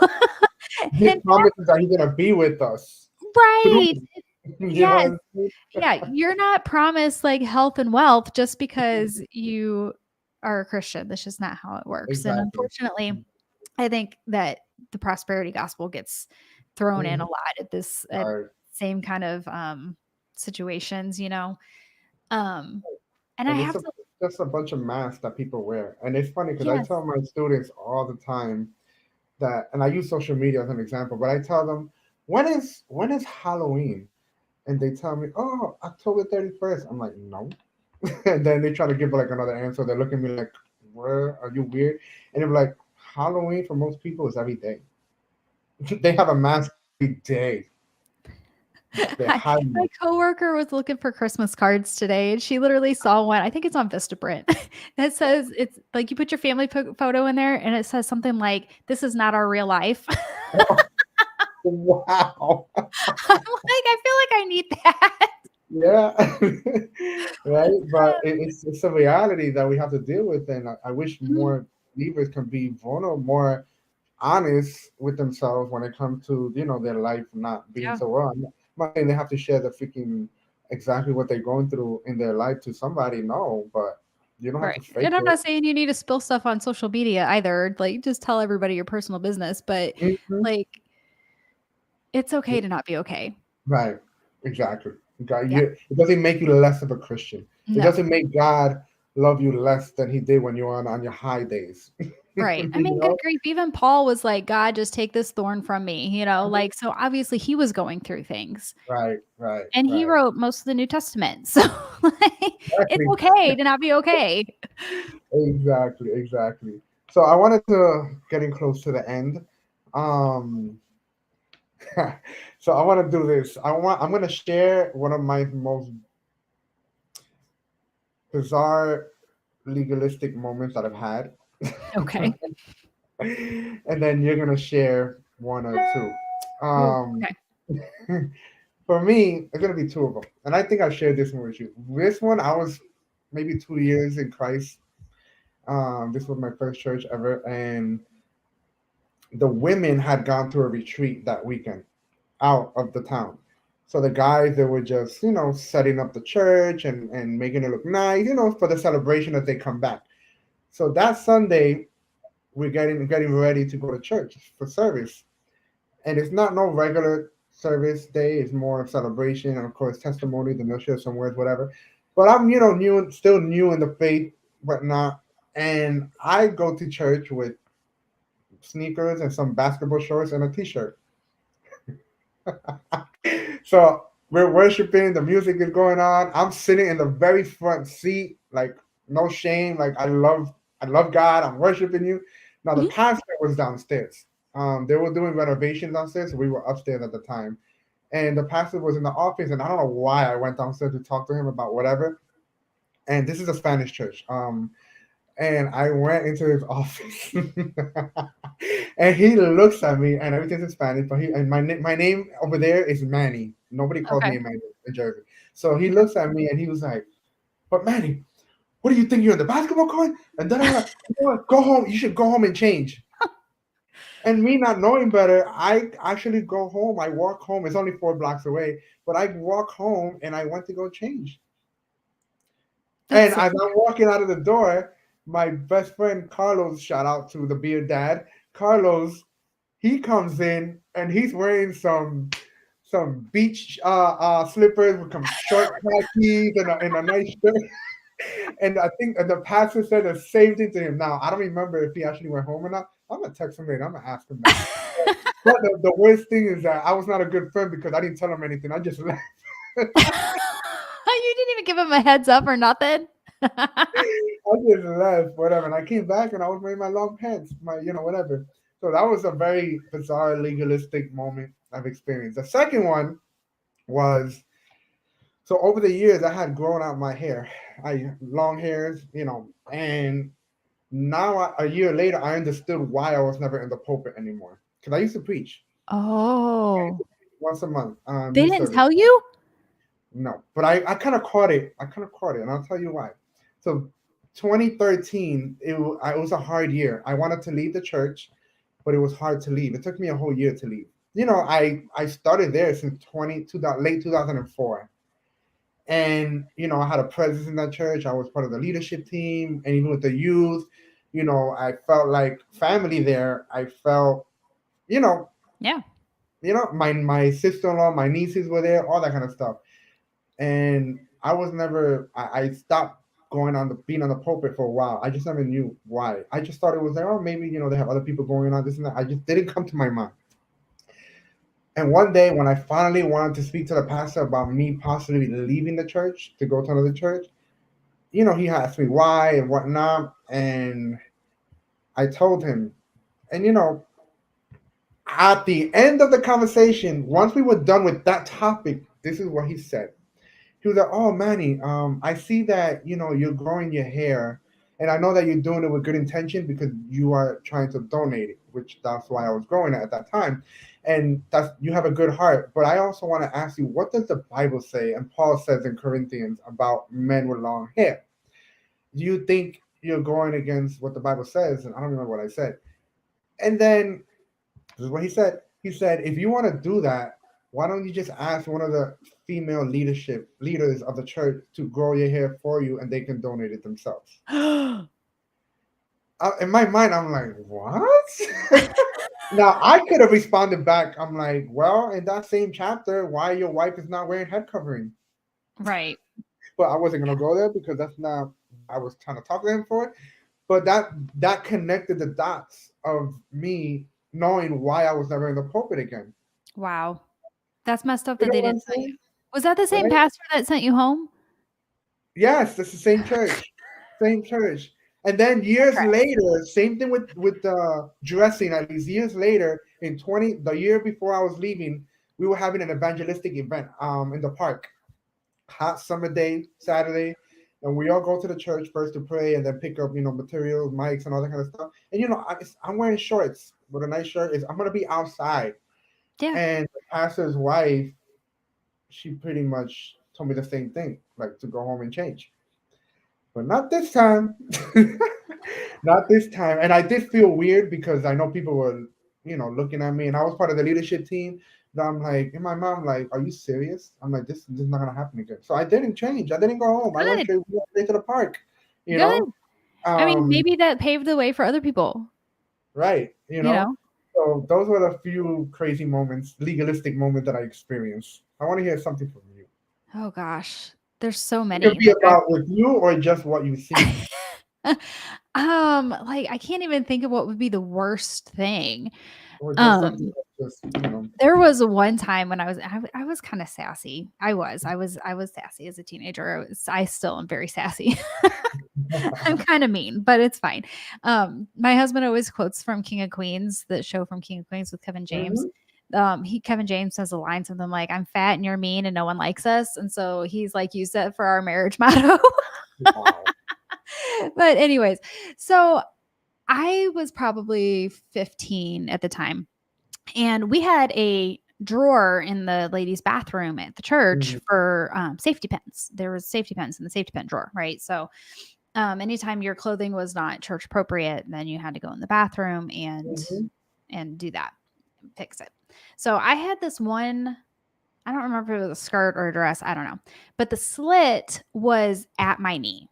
His In promise fact, is that he's gonna be with us through. right. You know what Yes. I'm saying? Yeah, you're not promised, like, health and wealth just because you are a Christian. That's just not how it works, and Exactly. unfortunately, I think that the prosperity gospel gets thrown in a Mhm. lot at Right. same kind of, situations. Um, and I And have to. just a bunch of masks that people wear. And it's funny because I Yes. tell my students all the time that, and I use social media as an example, but I tell them, when is Halloween? And they tell me, oh, October 31st. I'm like, no. And then they try to give like another answer. They look at me like, where are you weird? And they're like, Halloween for most people is every day. They have a mask every day. They hide My it. coworker was looking for Christmas cards today, and she literally saw one, I think it's on Vistaprint, that says, it's like you put your family photo in there, and it says something like, "This is not our real life." Wow. I'm like, "I feel like I need that." Yeah. Right. But it's a reality that we have to deal with. And I wish Mhm. more believers can be vulnerable, more honest with themselves when it comes to their life not being Yeah. so well. I'm not saying they have to share the freaking exactly what they're going through in their life to somebody. No, but you don't have Right. to fake And I'm it. not saying you need to spill stuff on social media either, like, just tell everybody your personal business, but, Mhm. like, it's okay to not be okay. Right. Exactly. God, Yeah. it doesn't make you less of a Christian. It No. doesn't make God love you less than He did when you were on your high days. Right. I You mean, good know? grief, even Paul was like, "God, just take this thorn from me," like, so obviously he was going through things, Right. Right. and he Right. wrote most of the New Testament, so, like, it's Exactly. okay to not be okay. Exactly. Exactly. So I wanted to getting close to the end. Um. So I want to do this. I'm going to share one of my most bizarre legalistic moments that I've had. Okay. And then you're gonna share one or two. Ooh, Um, okay. For me, it's gonna be two of them, and I think I shared this one with you. This one, I was maybe 2 years in Christ. This was my first church ever, and the women had gone to a retreat that weekend out of the town. So the guys, they were just, setting up the church and making it look nice, for the celebration that they come back. So that Sunday, we're getting ready to go to church for service, and it's not no regular service day. It's more celebration and of course testimony. Then they'll share some words, whatever. But I'm new, still new in the faith, whatnot. And I go to church with sneakers and some basketball shorts and a t-shirt. So we're worshiping, the music is going on. I'm sitting in the very front seat, like no shame, like I love God, I'm worshiping you. Now the Mhm. pastor was downstairs. They were doing renovations downstairs, so we were upstairs at the time. And the pastor was in the office, and I don't know why I went downstairs to talk to him about whatever. And this is a Spanish church. And I went into his office, and he looks at me, and everything's in Spanish. But my name over there is Manny. Nobody calls Okay. me Manny in Jersey. So he Okay. looks at me, and he was like, "But Manny, what do you think you're in the basketball court?" And then I, you know what? Go home. You should go home and change. And me not knowing better, I actually go home. I walk home. It's only 4 blocks away, but I walk home and I went to go change. That's And so as I'm walking out of the door, my best friend Carlos, shout out to the beer dad, Carlos, he comes in and he's wearing some beach slippers with some short khakis and a nice shirt. And I think the pastor said the same thing to him. Now I don't remember if he actually went home or not. I'm gonna text him later. I'm gonna ask him that. But the worst thing is that I was not a good friend because I didn't tell him anything. I just left. You didn't even give him a heads up or nothing? I just left, whatever. And I came back and I was wearing my long pants, whatever. So that was a very bizarre, legalistic moment I've experienced. The second one was, so over the years I had grown out my hair. I long hairs, and now a year later I understood why I was never in the pulpit anymore. Because I used to preach Oh. once a month, They youth didn't service. tell you? No, but I kind of caught it. I kind of caught it, and I'll tell you why. So, 2013, it was a hard year. I wanted to leave the church, but it was hard to leave. It took me a whole year to leave. I started there since late 2004, and I had a presence in that church. I was part of the leadership team, and even with the youth, I felt like family there. I felt, you know, Yeah. my sister-in-law, my nieces were there, all that kind of stuff. And I was never. I stopped going on the being on the pulpit for a while. I just never knew why. I just thought it was like, oh, maybe they have other people going on this and that. I just didn't come to my mind. And one day, when I finally wanted to speak to the pastor about me possibly leaving the church to go to another church, he asked me why and whatnot, and I told him. And at the end of the conversation, once we were done with that topic, this is what he said. He was like, "Oh, Manny, I see that you're growing your hair, and I know that you're doing it with good intention because you are trying to donate it, which that's why I was growing it at that time, and that's you have a good heart. But I also want to ask you, what does the Bible say, and Paul says in Corinthians about men with long hair? Do you think you're going against what the Bible says?" And I don't remember what I said. And then this is what he said. He said, if you want to do that, why don't you just ask one of the female leadership leaders of the church to grow your hair for you and they can donate it themselves? In my mind, I'm like, what? Now, I could have responded back. I'm like, well, in that same chapter, why your wife is not wearing head covering? Right. But I wasn't going to go there because that's not, I was trying to talk to him for it. But that connected the dots of me knowing why I was never in the pulpit again. Wow. That's messed up You that know they what didn't I'm tell you. saying? Was that the same Right? pastor that sent you home? Yes, it's the same church, same church. And then years Okay. later, same thing with the dressing. At least years later, the year before I was leaving, we were having an evangelistic event in the park, hot summer day, Saturday, and we all go to the church first to pray and then pick up materials, mics, and all that kind of stuff. And I'm wearing shorts with a nice shirt. I'm gonna be outside, Yeah. and the pastor's wife. she pretty much told me the same thing, like to go home and change. But not this time. Not this time. And I did feel weird because I know people were, looking at me, and I was part of the leadership team. That I'm like, and my mom like, "Are you serious?" I'm like, "This is not gonna happen again." So I didn't change. I didn't go home. I went Good, straight to the park. You know, good. I mean, um, maybe that paved the way for other people, right? you know? So those were the few crazy moments, legalistic moments that I experienced. I want to hear something from you. Oh gosh, there's so It could many. be about with you or just what you've seen, Like, I can't even think of what would be the worst thing. or just something Um, that's just there was one time when I was kinda sassy. I was sassy as a teenager. I still am very sassy. I'm kinda mean, but it's fine. My husband always quotes from King of Queens, the show from King of Queens with Kevin James. Mhm. Kevin James says a line something like, "I'm fat and you're mean and no one likes us," and so he's, like, used that for our marriage motto. Wow. But anyways, so I was probably 15 at the time, and we had a drawer in the ladies' bathroom at the church Mhm. for safety pins. There was safety pins in the safety pin drawer, right? So anytime your clothing was not church appropriate, then you had to go in the bathroom Mhm. and do that, fix it. So I had this one. I don't remember if it was a skirt or a dress. I don't know, but the slit was at my knee.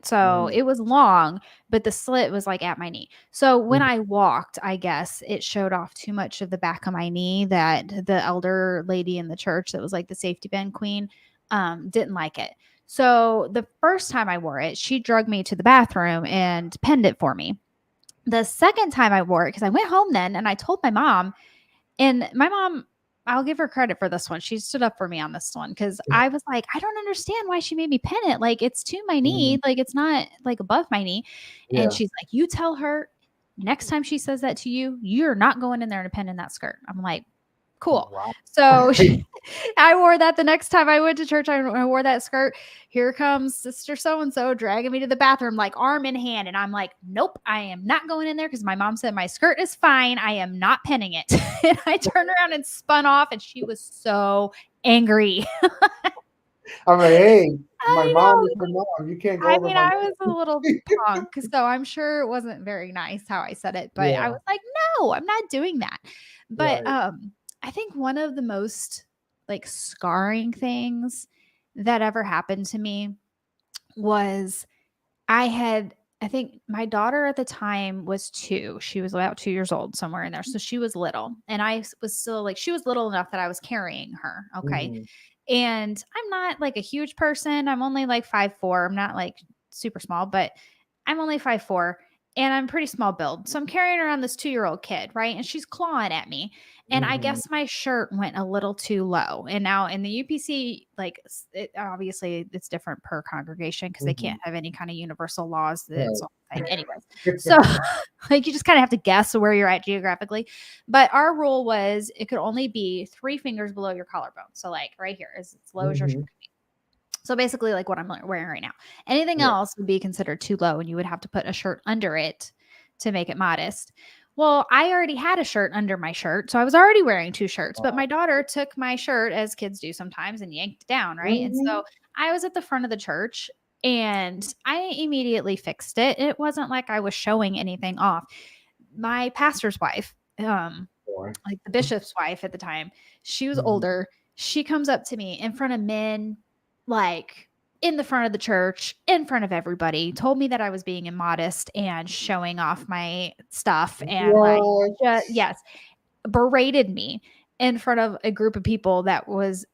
So Mhm. it was long, but the slit was like at my knee. So when Mhm. I walked, I guess it showed off too much of the back of my knee that the elder lady in the church that was like the safety band queen didn't like it. So the first time I wore it, she drugged me to the bathroom and pinned it for me. The second time I wore it, because I went home then and I told my mom, and my mom, I'll give her credit for this one. She stood up for me on this one because I was like, I don't understand why she made me pin it. Like, it's to my Mhm. knee, like, it's not like above my knee. And Yeah. she's like, you tell her next time she says that to you, you're not going in there and pinning that skirt. I'm like, cool. Wow. So I wore that the next time I went to church. I wore that skirt. Here comes Sister So and so dragging me to the bathroom, like arm in hand. And I'm like, nope, I am not going in there because my mom said my skirt is fine. I am not pinning it. And I turned around and spun off, and she was so angry. I'm like, hey, my I mom know. is my mom. You can't go I over mean, my I was a mom. little punk, so I'm sure it wasn't very nice how I said it, but I Yeah. was like, "No, I'm not doing that." But, Right. I think one of the most, like, scarring things that ever happened to me was I think my daughter at the time was 2. She was about 2 years old, somewhere in there, so she was little, and was still like she was little enough that I was carrying her, okay? Mhm. And I'm not like a huge person. I'm only like 5'4". I'm not like super small, but I'm only 5'4", and I'm pretty small build. So I'm carrying around this 2-year-old kid, right? And she's clawing at me. And I Mhm. guess my shirt went a little too low. And now in the UPC, like obviously it's different per congregation because they can't Mhm. have any kind of universal laws that it's Right. all the same. Anyways, so like you just kind of have to guess where you're at geographically. But our rule was it could only be 3 fingers below your collarbone. So like right here is as low as your shirt Mhm. could be. So basically like what I'm wearing right now. Anything Yeah. else would be considered too low and you would have to put a shirt under it to make it modest. Well, I already had a shirt under my shirt, so I was already wearing 2 shirts, but my daughter took my shirt as kids do sometimes and yanked it down, right? And so Mhm. I was at the front of the church and I immediately fixed it. It wasn't like I was showing anything off. My pastor's wife, Boy. like the bishop's wife at the time, she was Mhm. older. She comes up to me in front of men, like in the front of the church, in front of everybody, told me that I was being immodest and showing off my stuff and like, What? yes, berated me in front of a group of people that was,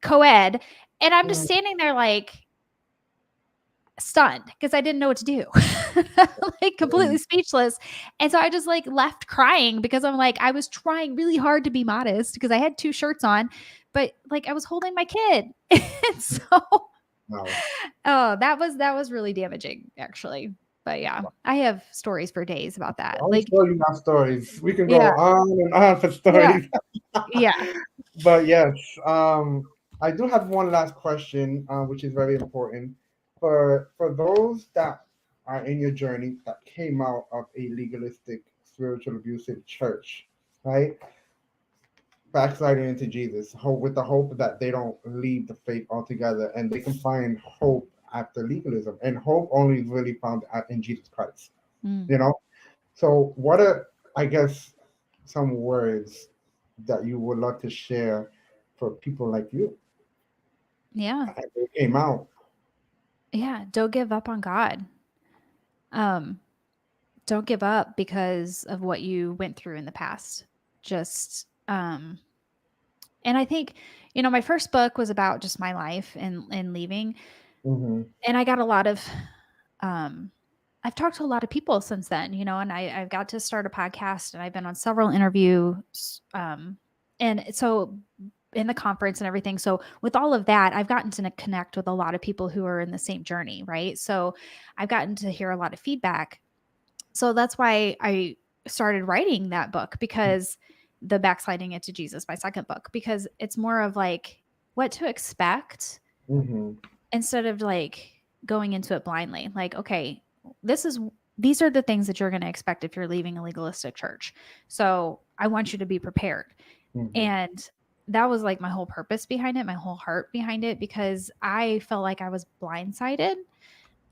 co-ed. And I'm just Mhm. standing there like, stunned because I didn't know what to do. Like completely Mhm. speechless. And so I just like left crying because I'm like, I was trying really hard to be modest because I had 2 shirts on, but like I was holding my kid. And so Wow. oh, that was really damaging actually. But yeah, I have stories for days about that. I'm Like, sure you have stories. We can yeah, go on and on for yeah, stories. yeah. But yes, I do have one last question, which is very important for those that are in your journey that came out of a legalistic, spiritual, abusive church, right? backsliding into Jesus, hope with the hope that they don't leave the faith altogether and they can find hope after legalism. And hope only is really found in Jesus Christ. Mm. You know. So, what are, I guess, some words that you would love to share for people like you? Yeah. They came out. Yeah. Don't give up on God. Um, don't give up because of what you went through in the past. Just, and I think, my first book was about just my life and leaving. Mm-hmm. And I got a lot of, um, I've talked to a lot of people since then, and I've got to start a podcast and I've been on several interviews. And so in the conference and everything. So with all of that, I've gotten to connect with a lot of people who are in the same journey. Right. So I've gotten to hear a lot of feedback. So that's why I started writing that book, because the backsliding into Jesus, my second book, because it's more of like what to expect Mm-hmm. instead of like going into it blindly. Like, okay, this is these are the things that you're going to expect if you're leaving a legalistic church. So I want you to be prepared. Mm-hmm. And that was like my whole purpose behind it, my whole heart behind it, because I felt like I was blindsided.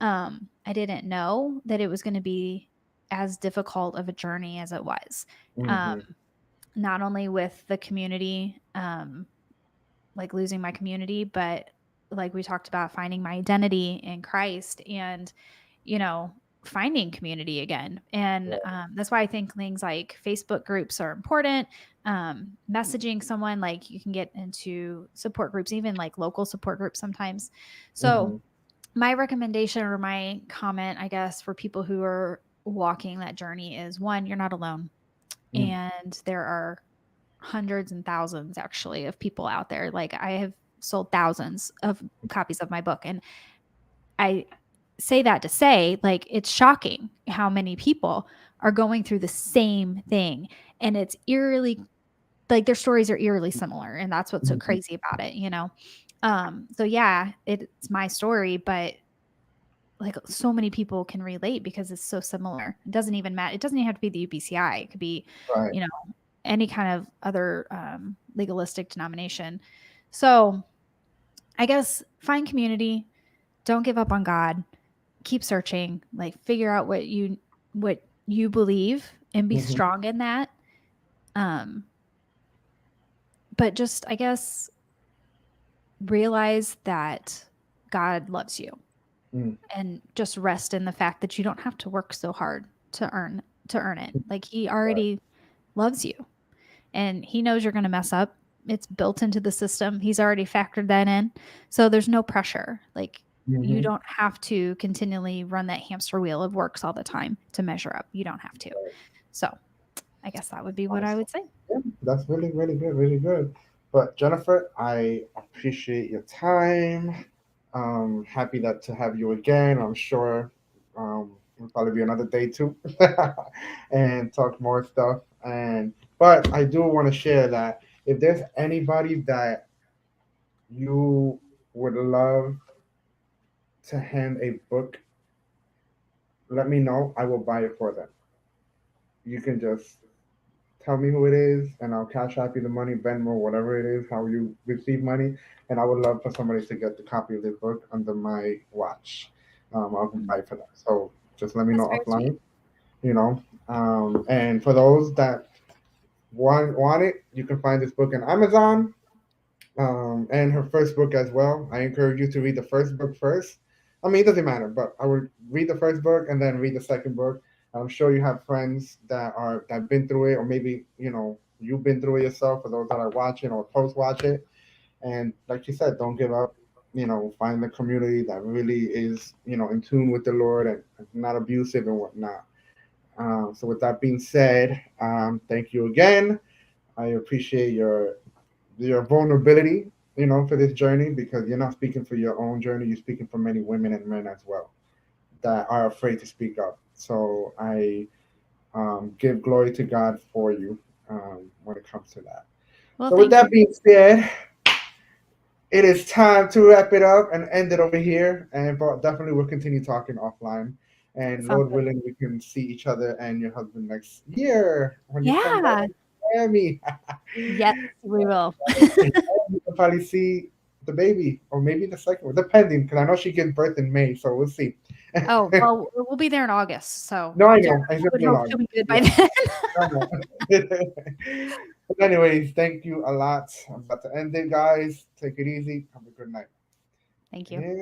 I didn't know that it was going to be as difficult of a journey as it was. Um, Mm-hmm. not only with the community, like losing my community, but like we talked about, finding my identity in Christ and, you know, finding community again. And that's why I think things like Facebook groups are important. Messaging someone, like you can get into support groups, even like local support groups sometimes. So, Mm-hmm. my recommendation or my comment, I guess, for people who are walking that journey is one, you're not alone. And there are hundreds and thousands actually of people out there. Like I have sold thousands of copies of my book. And I say that to say, like, it's shocking how many people are going through the same thing. And it's eerily, like, their stories are eerily similar. And that's what's so Mm-hmm. crazy about it. So yeah, it's my story, but like so many people can relate because it's so similar. It doesn't even matter. It doesn't even have to be the UPCI. It could be, Right. you know, any kind of other legalistic denomination. So I guess find community. Don't give up on God. Keep searching. Like figure out what you believe and be Mm-hmm. strong in that. Um, but just I guess realize that God loves you, Mm. and just rest in the fact that you don't have to work so hard to earn it. Like he Right. already loves you and he knows you're going to mess up. It's built into the system. He's already factored that in. So there's no pressure. Like you Mm-hmm. don't have to continually run that hamster wheel of works all the time to measure up. You don't have to. So I guess that would be what I Awesome. would say. Yeah, that's really, really good, really good. But Jennifer, I appreciate your time. Happy that to have you again. I'm sure it'll probably be another day too, and talk more stuff. But I do want to share that if there's anybody that you would love to hand a book, let me know. I will buy it for them. You can just tell me who it is, and I'll cash app you the money, Venmo, whatever it is, how you receive money. And I would love for somebody to get the copy of this book under my watch. I'll Mm, buy for that. So just let me know that's very sweet. offline, you know. And for those that want it, you can find this book on Amazon, and her first book as well. I encourage you to read the first book first. I mean, it doesn't matter, but I would read the first book and then read the second book. I'm sure you have friends that been through it, or maybe you've been through it yourself. For those that are watching or post watch it, and like you said, don't give up. Find the community that really is in tune with the Lord and not abusive and whatnot. So with that being said, thank you again. I appreciate your vulnerability, for this journey, because you're not speaking for your own journey. You're speaking for many women and men as well that are afraid to speak up. So I give glory to God for you when it comes to that. Well, So with thank that you. being said, it is time to wrap it up and end it over here. And but definitely we'll continue talking offline. And Sounds Lord good. willing, we can see each other and your husband next year when you come back. Yeah. Miami. Yes, we will. And you can probably see the baby, or maybe the second one, depending, because I know she gives birth in May, so we'll see. Oh, well, we'll be there in August, so No, I yeah, know. It's I gonna would be a hope lot. she'll be good by Yeah, then. I know. But anyways, thank you a lot. I'm about to end it, guys. Take it easy. Have a good night. Thank you. And